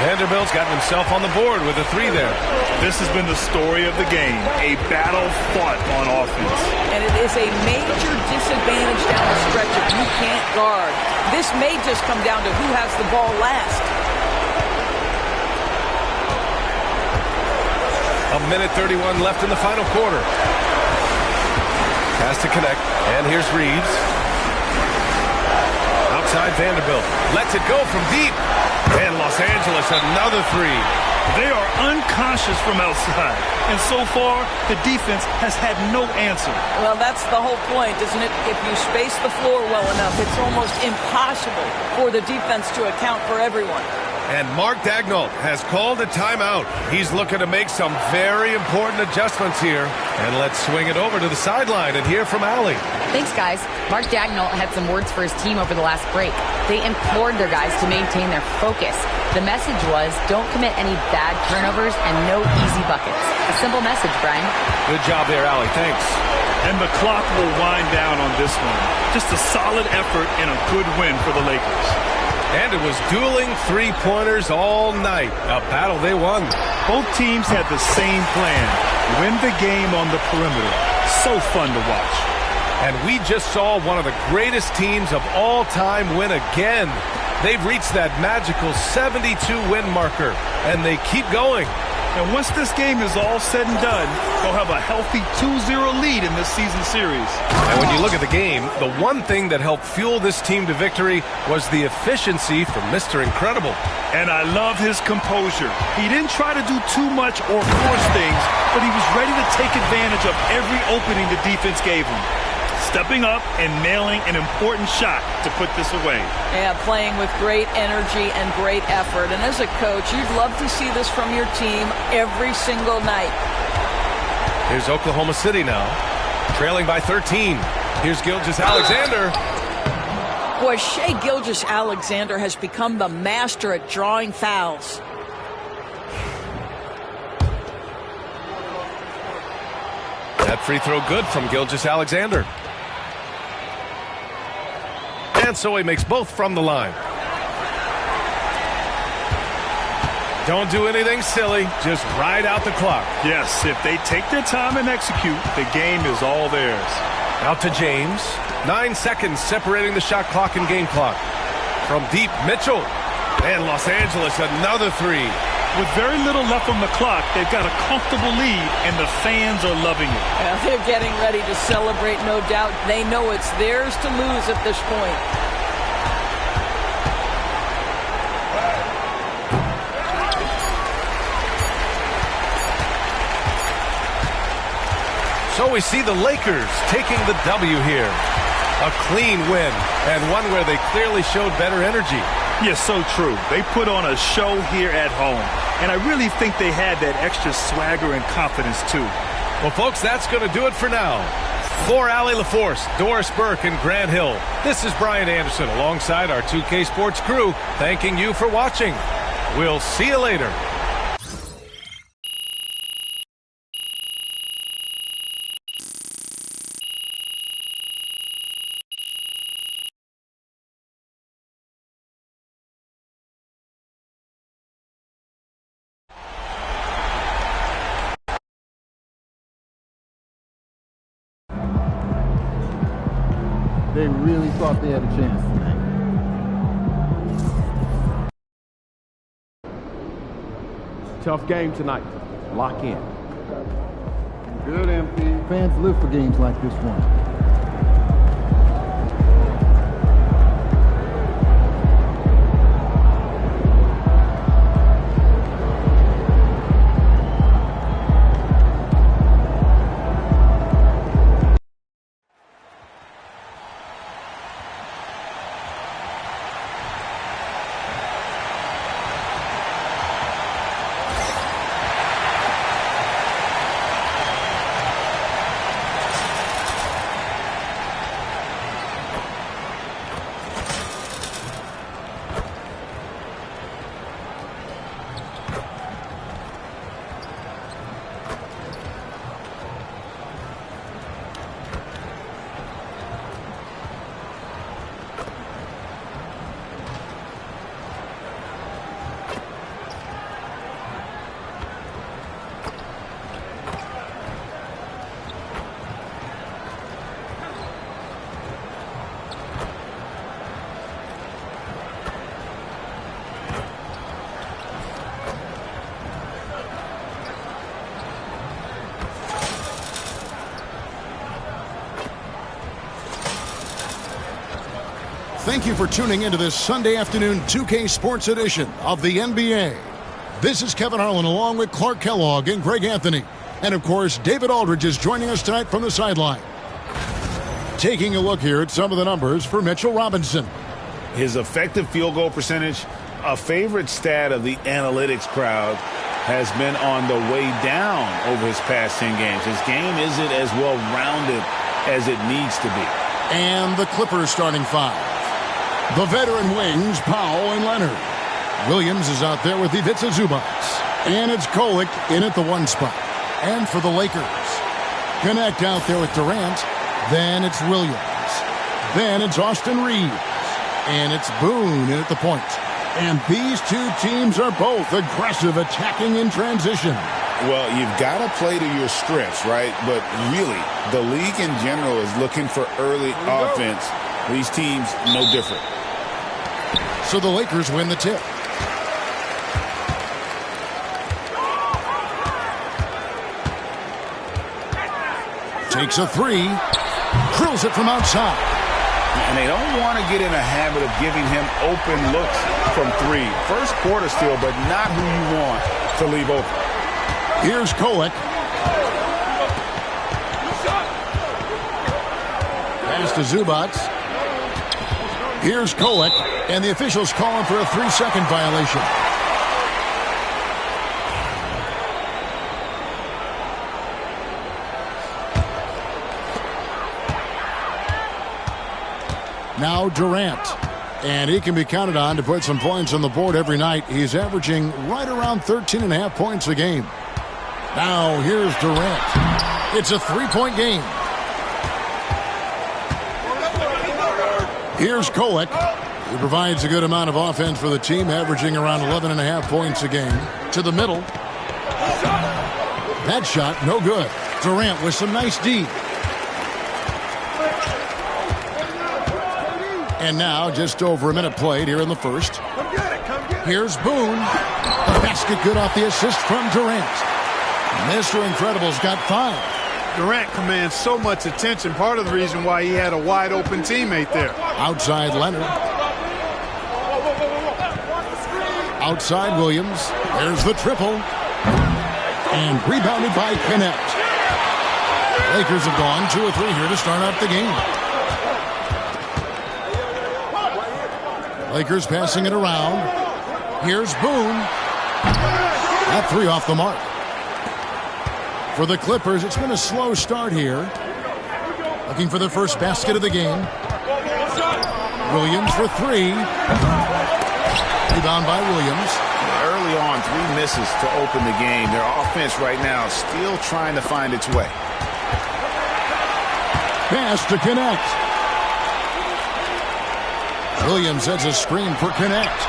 M: Vanderbilt's gotten himself on the board with a 3 there.
N: This has been the story of the game, a battle fought on offense.
O: And it is a major disadvantage down the stretch if you can't guard. This may just come down to who has the ball last.
M: A minute 31 left in the final quarter. Has to connect, and here's Reeves. Outside Vanderbilt. Lets it go from deep. And Los Angeles, another 3.
N: They are unconscious from outside, and so far, the defense has had no answer.
O: Well, that's the whole point, isn't it? If you space the floor well enough, it's almost impossible for the defense to account for everyone.
M: And Mark Daigneault has called a timeout. He's looking to make some very important adjustments here. And let's swing it over to the sideline and hear from Allie.
P: Thanks, guys. Mark Daigneault had some words for his team over the last break. They implored their guys to maintain their focus. The message was, don't commit any bad turnovers and no easy buckets. A simple message, Brian.
M: Good job there, Allie. Thanks.
N: And the clock will wind down on this one. Just a solid effort and a good win for the Lakers.
M: And it was dueling three-pointers all night. A battle they won.
N: Both teams had the same plan. Win the game on the perimeter. So fun to watch.
M: And we just saw one of the greatest teams of all time win again. They've reached that magical 72-win marker, and they keep going.
N: And once this game is all said and done, they'll have a healthy 2-0 lead in this season series.
M: And when you look at the game, the one thing that helped fuel this team to victory was the efficiency from Mr. Incredible.
N: And I love his composure. He didn't try to do too much or force things, but he was ready to take advantage of every opening the defense gave him. Stepping up and nailing an important shot to put this away.
O: Yeah, playing with great energy and great effort. And as a coach, you'd love to see this from your team every single night.
M: Here's Oklahoma City now, trailing by 13. Here's Gilgeous-Alexander.
O: Boy, Shai Gilgeous-Alexander has become the master at drawing fouls.
M: That free throw good from Gilgeous-Alexander. And so he makes both from the line. Don't do anything silly. Just ride out the clock.
N: Yes, if they take their time and execute, the game is all theirs.
M: Out to James. 9 seconds separating the shot clock and game clock. From deep, Mitchell. And Los Angeles, another 3.
N: With very little left on the clock, they've got a comfortable lead, and the fans are loving it.
O: Well, they're getting ready to celebrate, no doubt. They know it's theirs to lose at this point.
M: So we see the Lakers taking the W here. A clean win, and one where they clearly showed better energy.
N: Yes, so true. They put on a show here at home, and I really think they had that extra swagger and confidence, too.
M: Well, folks, that's going to do it for now. For Allie LaForce, Doris Burke, and Grant Hill, this is Brian Anderson alongside our 2K Sports crew, thanking you for watching. We'll see you later.
B: They really thought they had a chance tonight. Tough game tonight. Lock in.
E: Good, MP.
B: Fans live for games like this one.
E: Thank you for tuning into this Sunday afternoon 2K Sports edition of the NBA. This is Kevin Harlan along with Clark Kellogg and Greg Anthony. And, of course, David Aldridge is joining us tonight from the sideline. Taking a look here at some of the numbers for Mitchell Robinson.
F: His effective field goal percentage, a favorite stat of the analytics crowd, has been on the way down over his past 10 games. His game isn't as well-rounded as it needs to be.
E: And the Clippers starting five. The veteran wings, Powell and Leonard. Williams is out there with Ivica Zubac. And it's Kolek in at the one spot. And for the Lakers, Connect out there with Durant. Then it's Williams. Then it's Austin Reeves. And it's Boone in at the point. And these two teams are both aggressive attacking in transition.
F: Well, you've got to play to your strengths, right? But really, the league in general is looking for early offense. These teams, no different.
E: So the Lakers win the tip. Takes a three. Drills it from outside.
F: And they don't want to get in a habit of giving him open looks from three. First quarter still, but not who you want to leave open.
E: Here's Kolek. Pass to Zubac. Here's Kolek. And the officials call him for a 3-second violation. Now Durant. And he can be counted on to put some points on the board every night. He's averaging right around 13.5 points a game. Now here's Durant. It's a 3-point game. Here's Kolek. He provides a good amount of offense for the team, averaging around 11.5 points a game. To the middle. That shot, no good. Durant with some nice D. And now just over a minute played here in the first. Here's Boone. The basket good off the assist from Durant. Mr. Incredible's got 5.
Q: Durant commands so much attention. Part of the reason why he had a wide open teammate there.
E: Outside Leonard. Outside Williams. There's the triple. And rebounded by Connect. Lakers have gone 2 or 3 here to start out the game. Lakers passing it around. Here's Boone. That 3 off the mark. For the Clippers, it's been a slow start here. Looking for the first basket of the game. Williams for 3. Rebound by Williams.
F: Early on, 3 misses to open the game. Their offense right now still trying to find its way.
E: Pass to Connect. Williams sets a screen for Connect.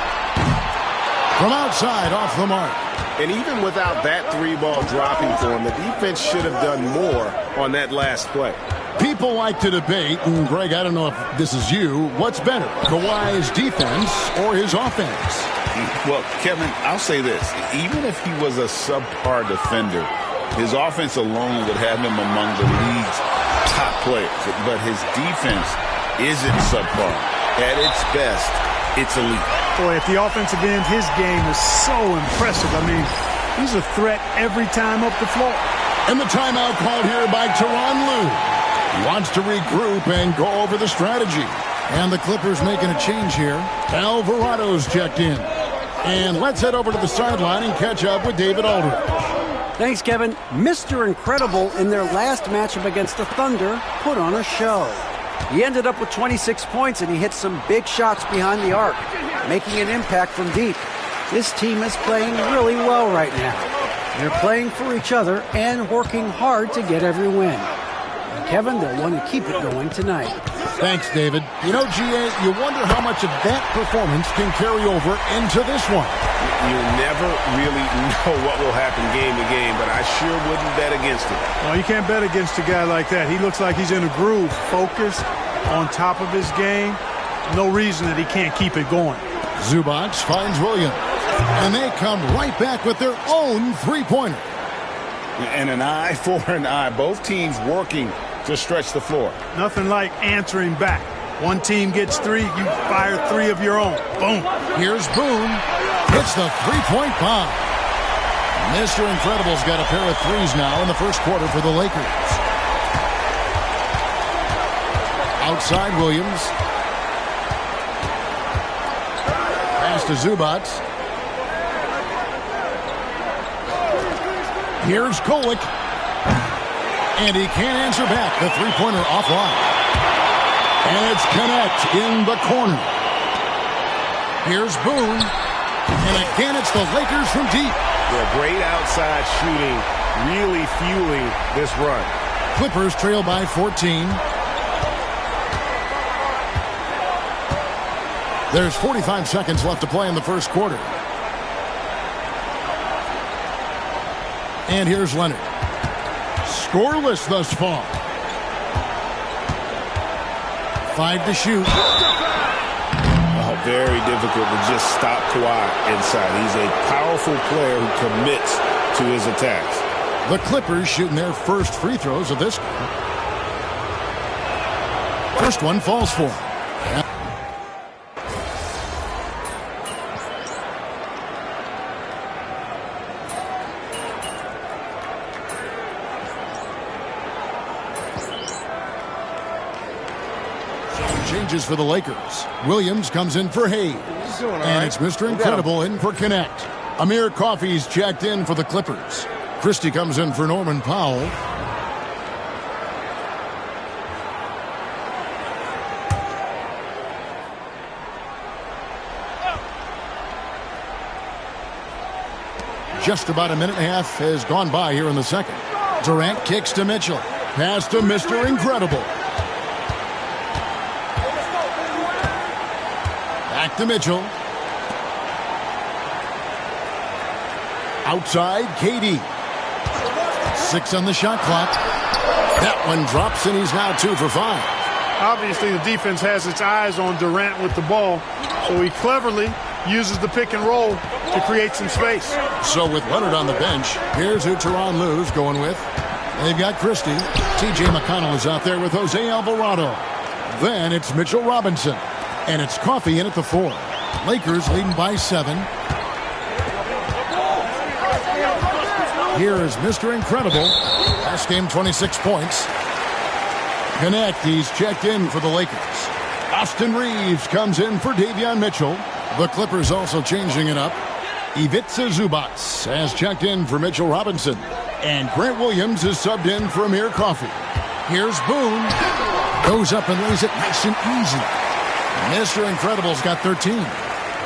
E: From outside, off the mark.
L: And even without that 3-ball dropping for him, the defense should have done more on that last play.
E: People like to debate, and Greg, I don't know if this is you, what's better, Kawhi's defense or his offense?
F: Well, Kevin, I'll say this. Even if he was a subpar defender, his offense alone would have him among the league's top players. But his defense isn't subpar. At its best, it's elite.
Q: Boy, at the offensive end, his game is so impressive. I mean, he's a threat every time up the floor.
E: And the timeout called here by Tyronn Lue. He wants to regroup and go over the strategy. And the Clippers making a change here. Alvarado's checked in. And let's head over to the sideline and catch up with David Aldridge.
H: Thanks, Kevin. Mr. Incredible in their last matchup against the Thunder put on a show. He ended up with 26 points, and he hit some big shots behind the arc, making an impact from deep. This team is playing really well right now. They're playing for each other and working hard to get every win. And Kevin, they'll want to keep it going tonight.
E: Thanks, David. You know, GA, you wonder how much of that performance can carry over into this one.
L: You never really know what will happen game to game, but I sure wouldn't bet against it.
Q: Well, you can't bet against a guy like that. He looks like he's in a groove, focused, on top of his game. No reason that he can't keep it going.
E: Zubac finds Williams, and they come right back with their own 3-pointer.
F: And an eye for an eye. Both teams working to stretch the floor.
Q: Nothing like answering back. One team gets 3, you fire 3 of your own. Boom.
E: Here's Boone. Hits the three-point bomb. Mr. Incredible's got a pair of threes now in the first quarter for the Lakers. Outside Williams. Pass to Zubac. Here's Kolek. And he can't answer back. The three-pointer offline. And it's Connect in the corner. Here's Boone. And again, it's the Lakers from deep.
A: Yeah, great outside shooting, really fueling this run.
E: Clippers trail by 14. There's 45 seconds left to play in the first quarter. And here's Leonard. Scoreless thus far. 5 to shoot.
F: Oh, very difficult to just stop Kawhi inside. He's a powerful player who commits to his attacks.
E: The Clippers shooting their first free throws of this game. First one falls for him. Changes for the Lakers. Williams comes in for Hayes. And it's Mr. Incredible in for Connect. Amir Coffey's checked in for the Clippers. Christie comes in for Norman Powell. Just about a minute and a half has gone by here in the second. Durant kicks to Mitchell. Pass to Mr. Incredible. Back to Mitchell. Outside, KD. 6 on the shot clock. That one drops, and he's now 2 for 5.
Q: Obviously, the defense has its eyes on Durant with the ball, so he cleverly uses the pick and roll to create some space.
E: So with Leonard on the bench, here's who Tyronn Lue's going with. They've got Christie. T.J. McConnell is out there with Jose Alvarado. Then it's Mitchell Robinson. And it's Coffey in at the 4. Lakers leading by 7. Here is Mr. Incredible. Last game, 26 points. Connect, he's checked in for the Lakers. Austin Reeves comes in for Davion Mitchell. The Clippers also changing it up. Ivica Zubac has checked in for Mitchell Robinson. And Grant Williams is subbed in for Amir Coffey. Here's Boone. Goes up and lays it nice and easy. Mr. Incredible's got 13.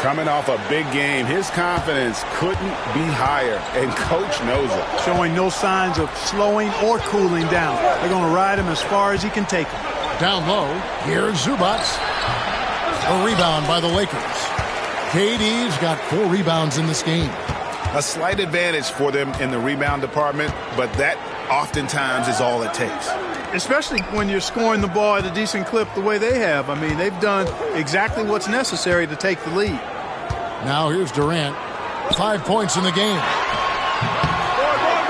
L: Coming off a big game, his confidence couldn't be higher, and Coach knows it.
Q: Showing no signs of slowing or cooling down. They're going to ride him as far as he can take him.
E: Down low, here's Zubac. A rebound by the Lakers. KD's got 4 rebounds in this game.
L: A slight advantage for them in the rebound department, but that oftentimes is all it takes.
Q: Especially when you're scoring the ball at a decent clip the way they have. I mean, they've done exactly what's necessary to take the lead.
E: Now here's Durant. 5 points in the game.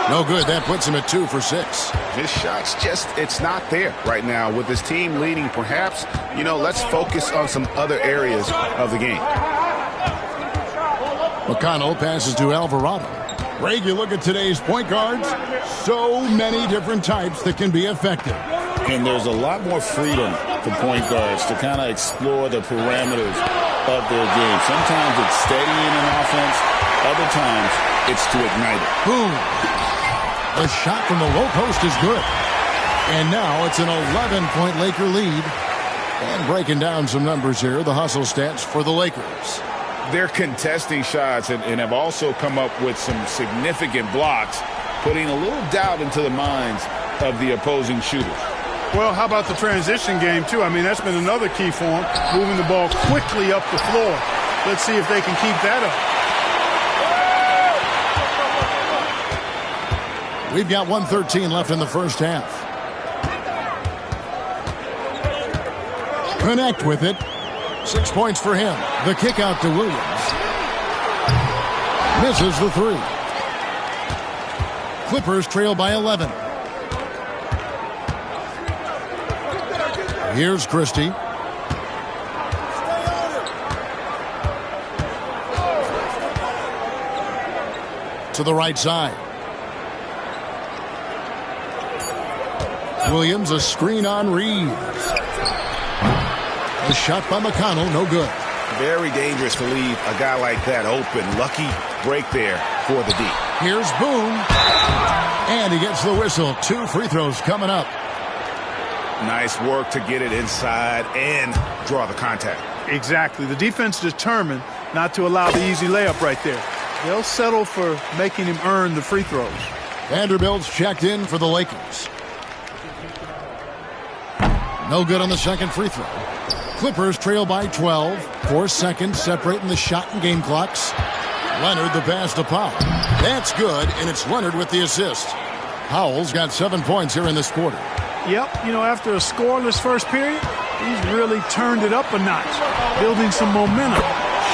E: No good. That puts him at 2 for 6.
L: His shot's just, it's not there right now. With his team leading, perhaps, let's focus on some other areas of the game.
E: McConnell passes to Alvarado. Greg, you look at today's point guards, so many different types that can be effective.
F: And there's a lot more freedom for point guards to kind of explore the parameters of their game. Sometimes it's steadying an offense. Other times it's to ignite it.
E: Boom. The shot from the low post is good. And now it's an 11-point Laker lead. And breaking down some numbers here, the hustle stats for the Lakers.
L: They're contesting shots and have also come up with some significant blocks, putting a little doubt into the minds of the opposing shooters.
Q: Well, how about the transition game, too? I mean, that's been another key for them, moving the ball quickly up the floor. Let's see if they can keep that
E: up. We've got 1:13 left in the first half. Connect with it. 6 points for him. The kick out to Williams. Misses the 3. Clippers trail by 11. Here's Christie. to the right side. Williams, a screen on Reeves. A shot by McConnell, no good.
L: Very dangerous to leave a guy like that open. Lucky break there for the D.
E: Here's Boone. And he gets the whistle. 2 free throws coming up.
L: Nice work to get it inside and draw the contact.
Q: Exactly. The defense determined not to allow the easy layup right there. They'll settle for making him earn the free throws.
E: Vanderbilt's checked in for the Lakers. No good on the second free throw. Clippers trail by 12. 4 seconds separating the shot and game clocks. Leonard the pass to Powell. That's good, and it's Leonard with the assist. Powell's got 7 points here in this quarter.
Q: Yep, you know, after a scoreless first period, he's really turned it up a notch, building some momentum.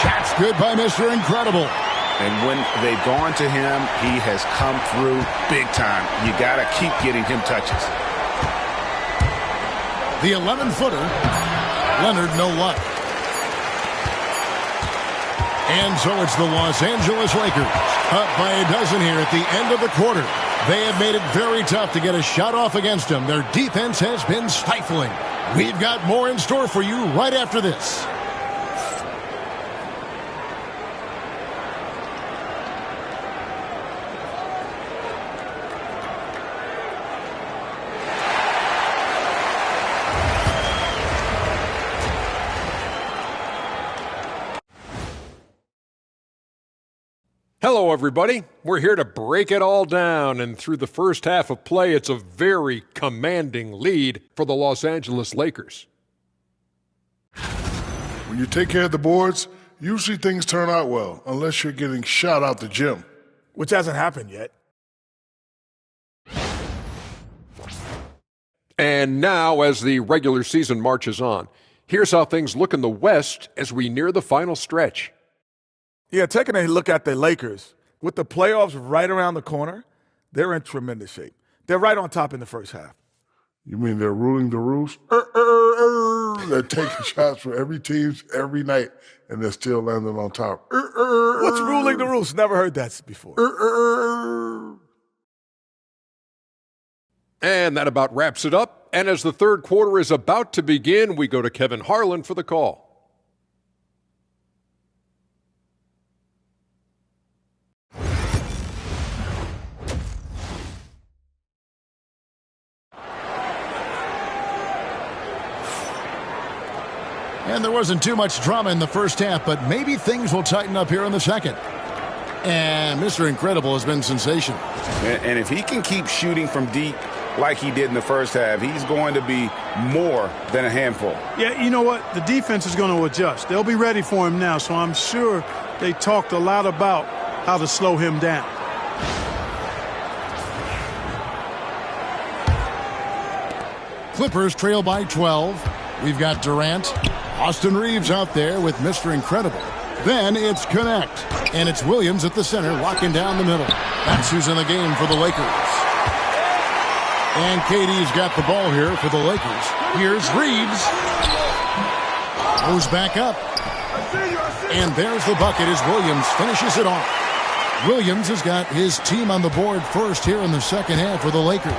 E: Shots good by Mr. Incredible.
L: And when they've gone to him, he has come through big time. You got to keep getting him touches.
E: The 11-footer, Leonard, no luck. And so it's the Los Angeles Lakers, up by a dozen here at the end of the quarter. They have made it very tough to get a shot off against them. Their defense has been stifling. We've got more in store for you right after this.
I: Hello, everybody. We're here to break it all down, and through the first half of play, it's a very commanding lead for the Los Angeles Lakers.
J: When you take care of the boards, usually things turn out well, unless you're getting shot out the gym.
K: Which hasn't happened yet.
I: And now, as the regular season marches on, here's how things look in the West as we near the final stretch.
K: Yeah, taking a look at the Lakers, with the playoffs right around the corner, they're in tremendous shape. They're right on top in the first half.
J: You mean they're ruling the roost? They're taking shots for every team every night, and they're still landing on top.
K: What's ruling the roost? Never heard that before.
I: And that about wraps it up. And as the third quarter is about to begin, we go to Kevin Harlan for the call.
E: And there wasn't too much drama in the first half, but maybe things will tighten up here in the second. And Mr. Incredible has been sensational.
L: And if he can keep shooting from deep like he did in the first half, he's going to be more than a handful.
Q: Yeah, you know what? The defense is going to adjust. They'll be ready for him now, so I'm sure they talked a lot about how to slow him down.
E: Clippers trail by 12. We've got Durant. Austin Reeves out there with Mr. Incredible. Then it's Connect. And it's Williams at the center, locking down the middle. That's who's in the game for the Lakers. And KD's got the ball here for the Lakers. Here's Reeves. Goes back up. And there's the bucket as Williams finishes it off. Williams has got his team on the board first here in the second half for the Lakers.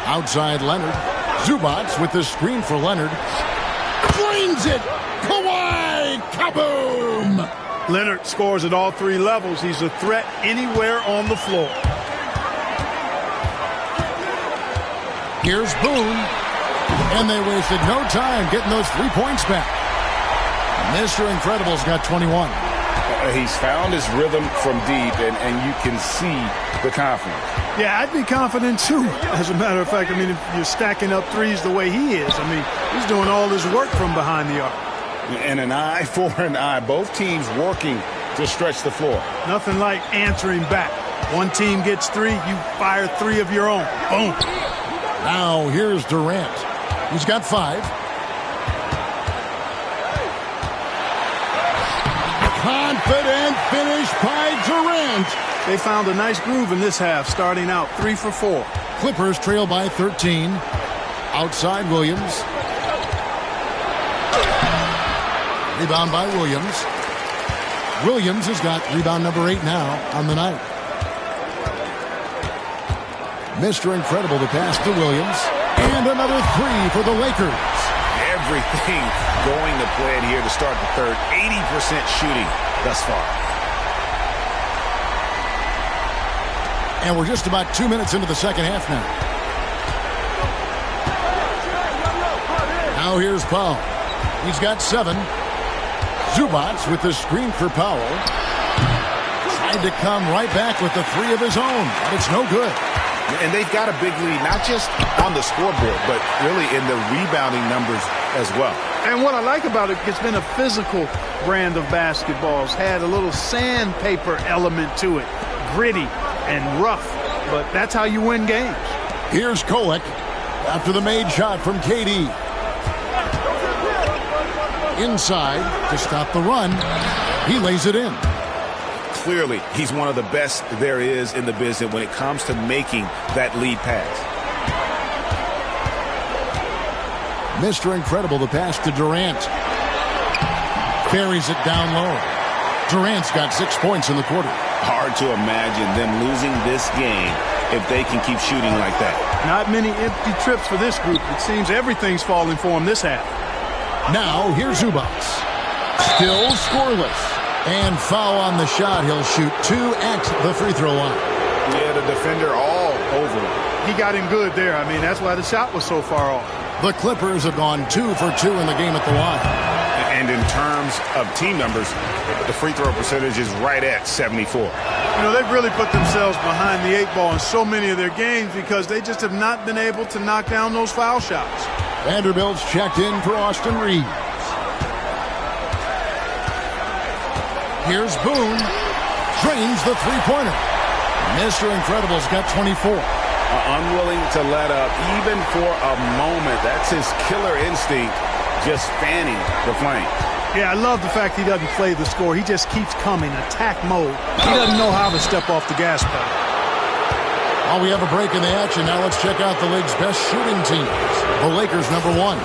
E: Outside Leonard. Zubats with the screen for Leonard. Drains it! Kawhi! Kaboom!
Q: Leonard scores at all three levels. He's a threat anywhere on the floor.
E: Here's Boone. And they wasted no time getting those 3 points back. Mr. Incredible's got 21.
L: He's found his rhythm from deep, and you can see the confidence.
Q: Yeah, I'd be confident, too. As a matter of fact, I mean, if you're stacking up threes the way he is, I mean, he's doing all his work from behind the arc.
L: And an eye for an eye. Both teams working to stretch the floor.
Q: Nothing like answering back. One team gets 3, you fire 3 of your own. Boom.
E: Now here's Durant. He's got 5. Confident finish by Durant.
Q: They found a nice groove in this half, starting out 3 for 4.
E: Clippers trail by 13. Outside Williams. Rebound by Williams. Williams has got rebound number 8 now on the night. Mr. Incredible to pass to Williams. And another 3 for the Lakers.
L: Everything going to plan here to start the third. 80% shooting thus far.
E: And we're just about 2 minutes into the second half now. Now here's Powell. He's got 7. Zubac with the screen for Powell. Tried to come right back with the 3 of his own, but it's no good.
L: And they've got a big lead, not just on the scoreboard, but really in the rebounding numbers as well.
Q: And what I like about it, it's been a physical brand of basketball. It's had a little sandpaper element to it. Gritty and rough, but that's how you win games.
E: Here's Kolek after the made shot from KD. Inside to stop the run. He lays it in.
L: Clearly, he's one of the best there is in the business when it comes to making that lead pass.
E: Mr. Incredible to pass to Durant. Buries it down low. Durant's got 6 points in the quarter.
L: Hard to imagine them losing this game if they can keep shooting like that.
Q: Not many empty trips for this group. It seems everything's falling for them this half.
E: Now, here's Zubac. Still scoreless. And foul on the shot. He'll shoot 2 at the free throw line.
L: Yeah, the defender all over him.
Q: He got him good there. I mean, that's why the shot was so far off.
E: The Clippers have gone 2 for 2 in the game at the line.
L: And in terms of team numbers, the free throw percentage is right at 74.
Q: You know, they've really put themselves behind the 8 ball in so many of their games because they just have not been able to knock down those foul shots.
E: Vanderbilt's checked in for Austin Reeves. Here's Boone. Drains the three-pointer. Mr. Incredible's got 24.
L: Unwilling to let up even for a moment. That's his killer instinct, just fanning the flame.
Q: Yeah, I love the fact he doesn't play the score. He just keeps coming, attack mode. He doesn't know how to step off the gas pedal.
E: While we have a break in the action, now let's check out the league's best shooting teams. The Lakers, number 1.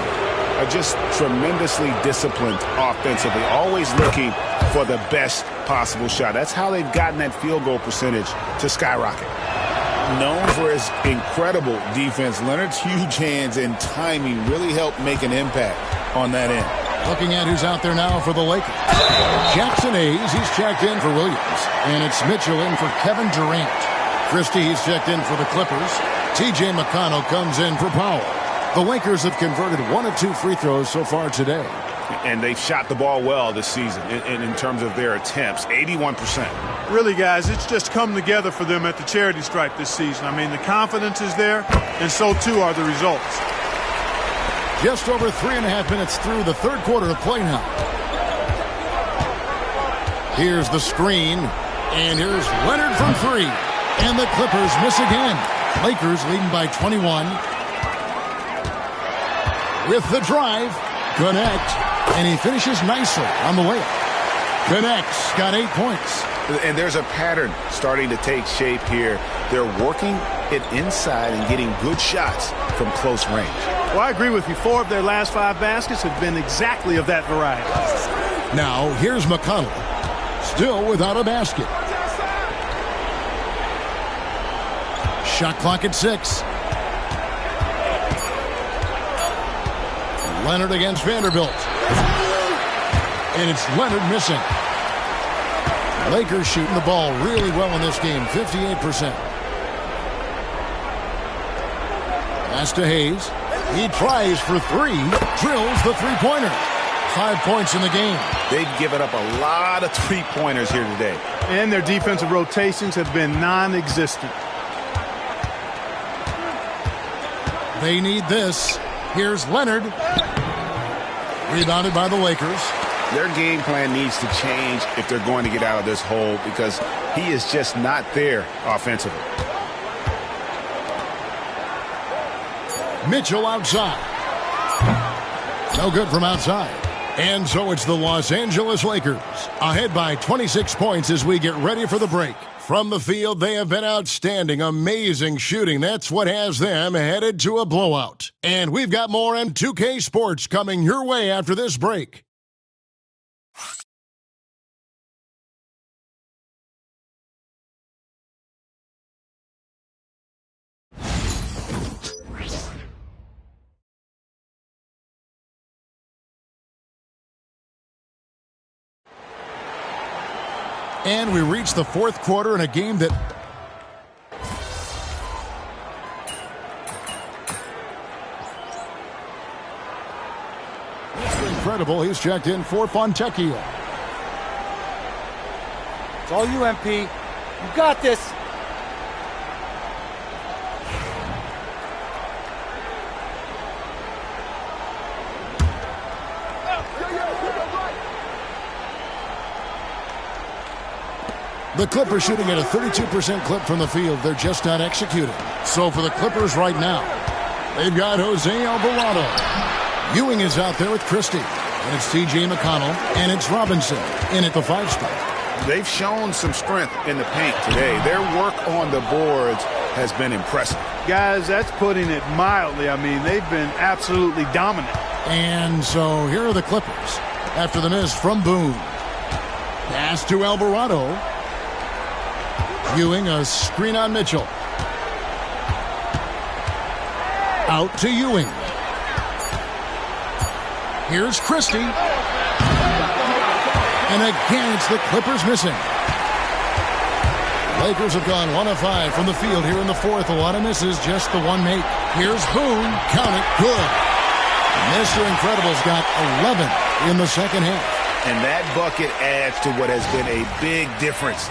L: Just tremendously disciplined offensively, always looking for the best possible shot. That's how they've gotten that field goal percentage to skyrocket. Known for his incredible defense, Leonard's huge hands and timing really helped make an impact on that end.
E: Looking at who's out there now for the Lakers. Jackson Hayes, he's checked in for Williams. And it's Mitchell in for Kevin Durant. Christie, he's checked in for the Clippers. T.J. McConnell comes in for Powell. The Lakers have converted 1 of 2 free throws so far today.
L: And they've shot the ball well this season in terms of their attempts, 81%.
Q: Really, guys, it's just come together for them at the charity stripe this season. I mean, the confidence is there, and so too are the results.
E: Just over 3.5 minutes through the third quarter of play now. Here's the screen, and here's Leonard from 3. And the Clippers miss again. Lakers leading by 21. With the drive, connect, and he finishes nicely on the layup. Connects, got 8 points.
L: And there's a pattern starting to take shape here. They're working it inside and getting good shots from close range.
Q: Well, I agree with you. 4 of their last 5 baskets have been exactly of that variety.
E: Now, here's McConnell, still without a basket. Shot clock at 6. Leonard against Vanderbilt. And it's Leonard missing. Lakers shooting the ball really well in this game, 58%. Pass to Hayes. He tries for 3, drills the three-pointer. 5 points in the game.
L: They've given up a lot of three-pointers here today.
Q: And their defensive rotations have been non-existent.
E: They need this. Here's Leonard. Rebounded by the Lakers.
L: Their game plan needs to change if they're going to get out of this hole because he is just not there offensively.
E: Mitchell outside. No good from outside. And so it's the Los Angeles Lakers ahead by 26 points as we get ready for the break. From the field, they have been outstanding, amazing shooting. That's what has them headed to a blowout. And we've got more M2K Sports coming your way after this break. And we reach the fourth quarter in a game that incredible. He's checked in for Fontecchio.
H: It's all you, MP. You got this.
E: The Clippers shooting at a 32% clip from the field. They're just not executing. So for the Clippers right now, they've got Jose Alvarado. Ewing is out there with Christie. And it's T.J. McConnell. And it's Robinson in at the 5 spot.
F: They've shown some strength in the paint today. Their work on the boards has been impressive.
Q: Guys, that's putting it mildly. I mean, they've been absolutely dominant.
E: And so here are the Clippers. After the miss from Boone. Pass to Alvarado. Ewing, a screen on Mitchell. Out to Ewing. Here's Christie. And again, it's the Clippers missing. Lakers have gone 1 of 5 from the field here in the fourth. A lot of misses, just the one make. Here's Boone. Count it. Good. Mr. Incredible's got 11 in the second half.
F: And that bucket adds to what has been a big difference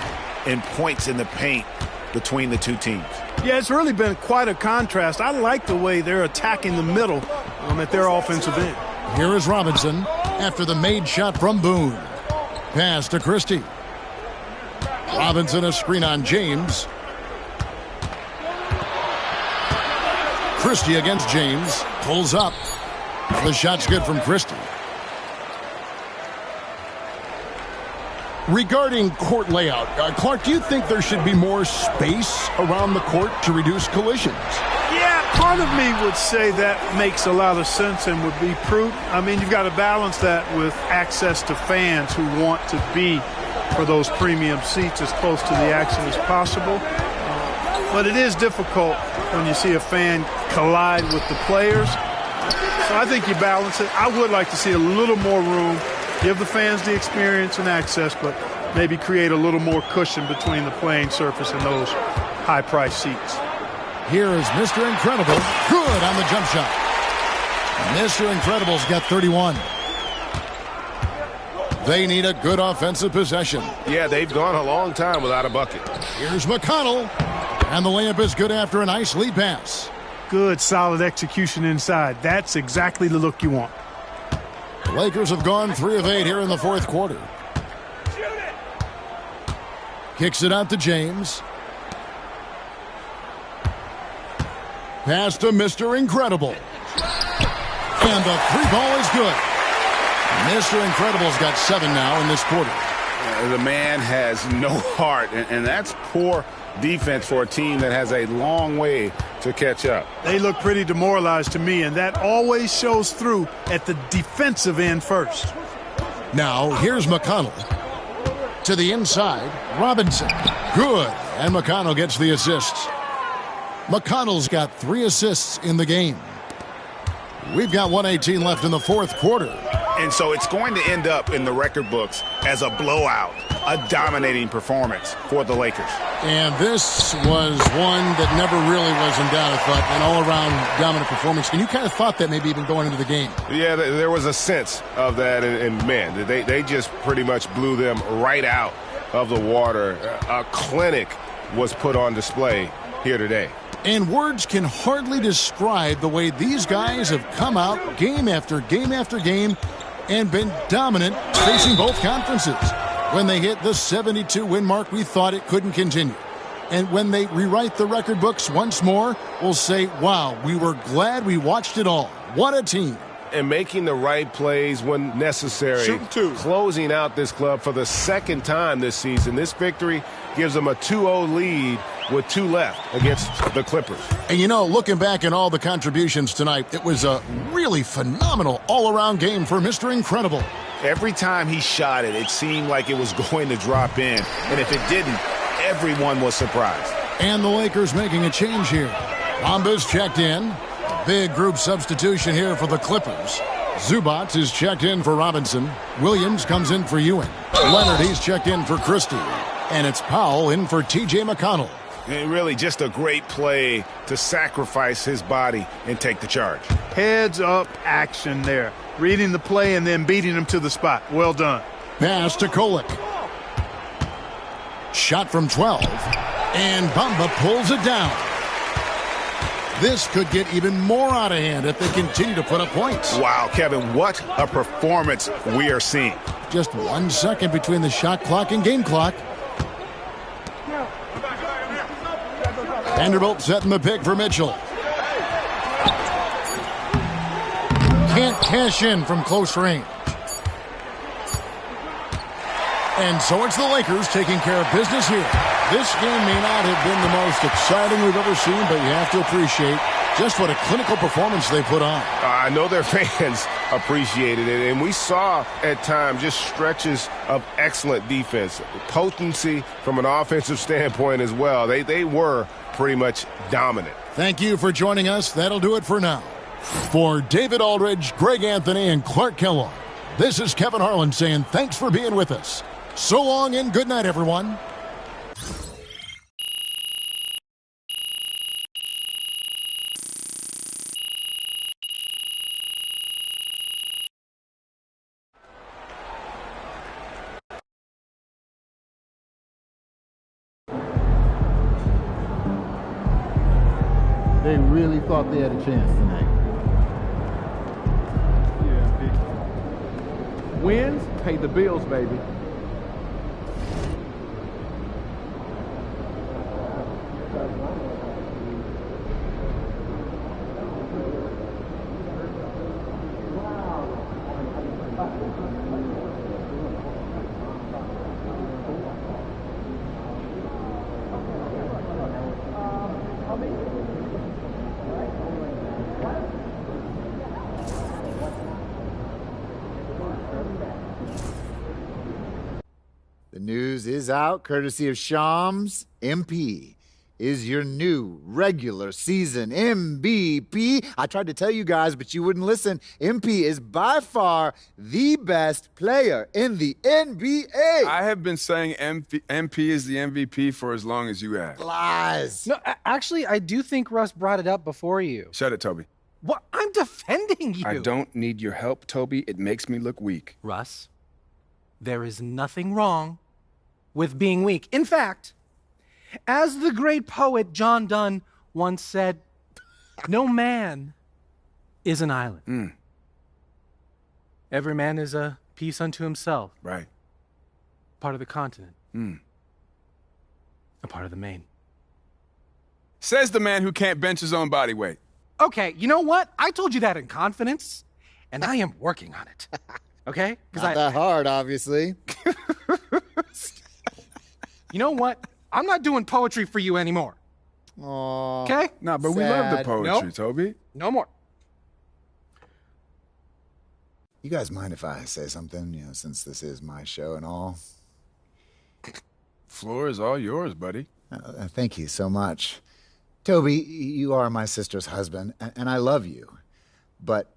F: in points in the paint between the two teams.
Q: Yeah, it's really been quite a contrast. I like the way they're attacking the middle at their offensive end.
E: Here is Robinson after the made shot from Boone. Pass to Christie. Robinson, a screen on James. Christie against James. Pulls up. The shot's good from Christie. Regarding court layout, Clark, do you think there should be more space around the court to reduce collisions?
Q: Yeah, part of me would say that makes a lot of sense and would be prudent. I mean, you've got to balance that with access to fans who want to be for those premium seats as close to the action as possible. But it is difficult when you see a fan collide with the players. So I think you balance it. I would like to see a little more room. Give the fans the experience and access, but maybe create a little more cushion between the playing surface and those high-priced seats.
E: Here is Mr. Incredible. Good on the jump shot. Mr. Incredible's got 31. They need a good offensive possession.
A: Yeah, they've gone a long time without a bucket.
E: Here's McConnell. And the layup is good after a nice lead pass.
Q: Good, solid execution inside. That's exactly the look you want.
E: The Lakers have gone 3 of 8 here in the fourth quarter. Kicks it out to James. Pass to Mr. Incredible. And the 3-ball is good. Mr. Incredible's got 7 now in this quarter.
F: The man has no heart, and that's poor defense for a team that has a long way to catch up.
Q: They look pretty demoralized to me, and that always shows through at the defensive end first.
E: Now, here's McConnell. To the inside, Robinson. Good. And McConnell gets the assists. McConnell's got 3 assists in the game. We've got 1:18 left in the fourth quarter.
F: And so it's going to end up in the record books as a blowout, a dominating performance for the Lakers.
E: And this was one that never really was in doubt, I thought, an all-around dominant performance. And you kind of thought that maybe even going into the game.
A: Yeah, there was a sense of that, and man, they just pretty much blew them right out of the water. A clinic was put on display here today.
E: And words can hardly describe the way these guys have come out game after game after game and been dominant facing both conferences. When they hit the 72-win mark, we thought it couldn't continue. And when they rewrite the record books once more, we'll say, wow, we were glad we watched it all. What a team.
A: And making the right plays when necessary. Closing out this club for the second time this season. This victory gives them a 2-0 lead with 2 left against the Clippers.
E: And you know, looking back at all the contributions tonight, it was a really phenomenal all-around game for Mr. Incredible.
F: Every time he shot it, it seemed like it was going to drop in. And if it didn't, everyone was surprised.
E: And the Lakers making a change here. Bombas checked in. Big group substitution here for the Clippers. Zubats is checked in for Robinson. Williams comes in for Ewing. Leonard, he's checked in for Christie. And it's Powell in for T.J. McConnell.
A: And really just a great play to sacrifice his body and take the charge.
Q: Heads up action there. Reading the play and then beating him to the spot. Well done.
E: Pass to Kolek. Shot from 12. And Bamba pulls it down. This could get even more out of hand if they continue to put up points.
A: Wow, Kevin, what a performance we are seeing.
E: Just 1 second between the shot clock and game clock. Vanderbilt setting the pick for Mitchell. Can't cash in from close range. And so it's the Lakers taking care of business here. This game may not have been the most exciting we've ever seen, but you have to appreciate just what a clinical performance they put on.
A: I know their fans appreciated it, and we saw at times just stretches of excellent defense. Potency from an offensive standpoint as well. They were pretty much dominant.
E: Thank you for joining us. That'll do it for now. For David Aldridge, Greg Anthony, and Clark Kellogg, this is Kevin Harlan saying thanks for being with us. So long and good night, everyone.
R: They really thought they had a chance tonight.
B: Yeah, wins pay the bills, baby.
S: The news is out, courtesy of Shams. MP is your new regular season MVP. I tried to tell you guys, but you wouldn't listen. MP is by far the best player in the NBA.
T: I have been saying MP is the MVP for as long as you have.
S: Lies.
U: No, actually, I do think Russ brought it up before you.
T: Shut it, Toby.
U: What? I'm defending you.
T: I don't need your help, Toby. It makes me look weak.
U: Russ, there is nothing wrong with being weak. In fact, as the great poet John Donne once said, no man is an island. Every man is a piece unto himself.
T: Right.
U: Part of the continent. A part of the main.
T: Says the man who can't bench his own body weight.
U: Okay, you know what? I told you that in confidence, and I am working on it. Okay?
S: Not that hard, obviously.
U: You know what? I'm not doing poetry for you anymore.
S: Aww.
U: Okay?
T: Nah, but we love the poetry,
U: Nope.
T: Toby.
U: No more.
S: You guys mind if I say something, since this is my show and all?
T: Floor is all yours, buddy.
S: Thank you so much. Toby, you are my sister's husband, and I love you. But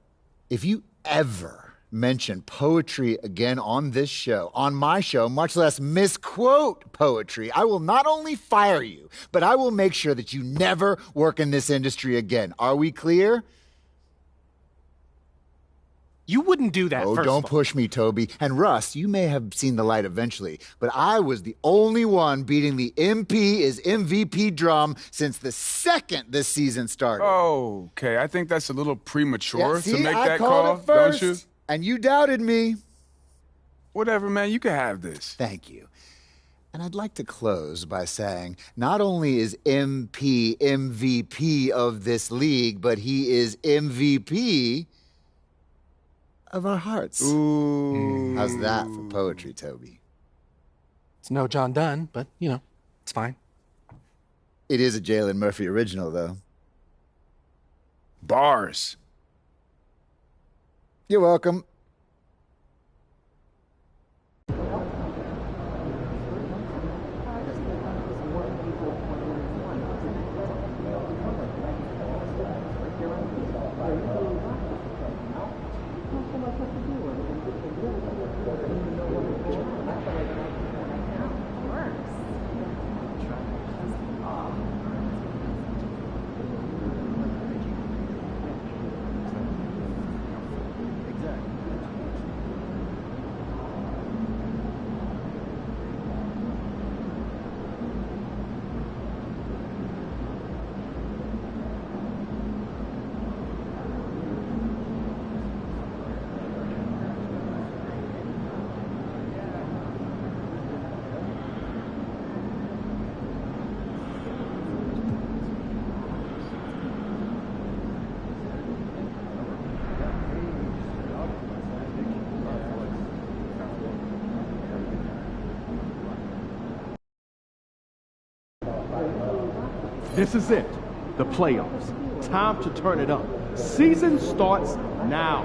S: if you ever mention poetry again on this show, on my show, much less misquote poetry, I will not only fire you, but I will make sure that you never work in this industry again. Are we clear?
U: You wouldn't do that.
S: Oh,
U: first
S: don't
U: of all.
S: push me, Toby. And Russ, you may have seen the light eventually, but I was the only one beating the MP is MVP drum since the second this season started.
T: Okay, I think that's a little premature to make
S: I
T: that
S: called
T: call,
S: it first,
T: don't you?
S: And you doubted me.
T: Whatever, man, you can have this.
S: Thank you. And I'd like to close by saying not only is MP MVP of this league, but he is MVP of our hearts.
T: Ooh.
S: How's that for poetry, Toby?
U: It's no John Donne, but, it's fine.
S: It is a Jalen Murphy original, though.
T: Bars.
S: You're welcome.
B: This is it. The playoffs. Time to turn it up. Season starts now.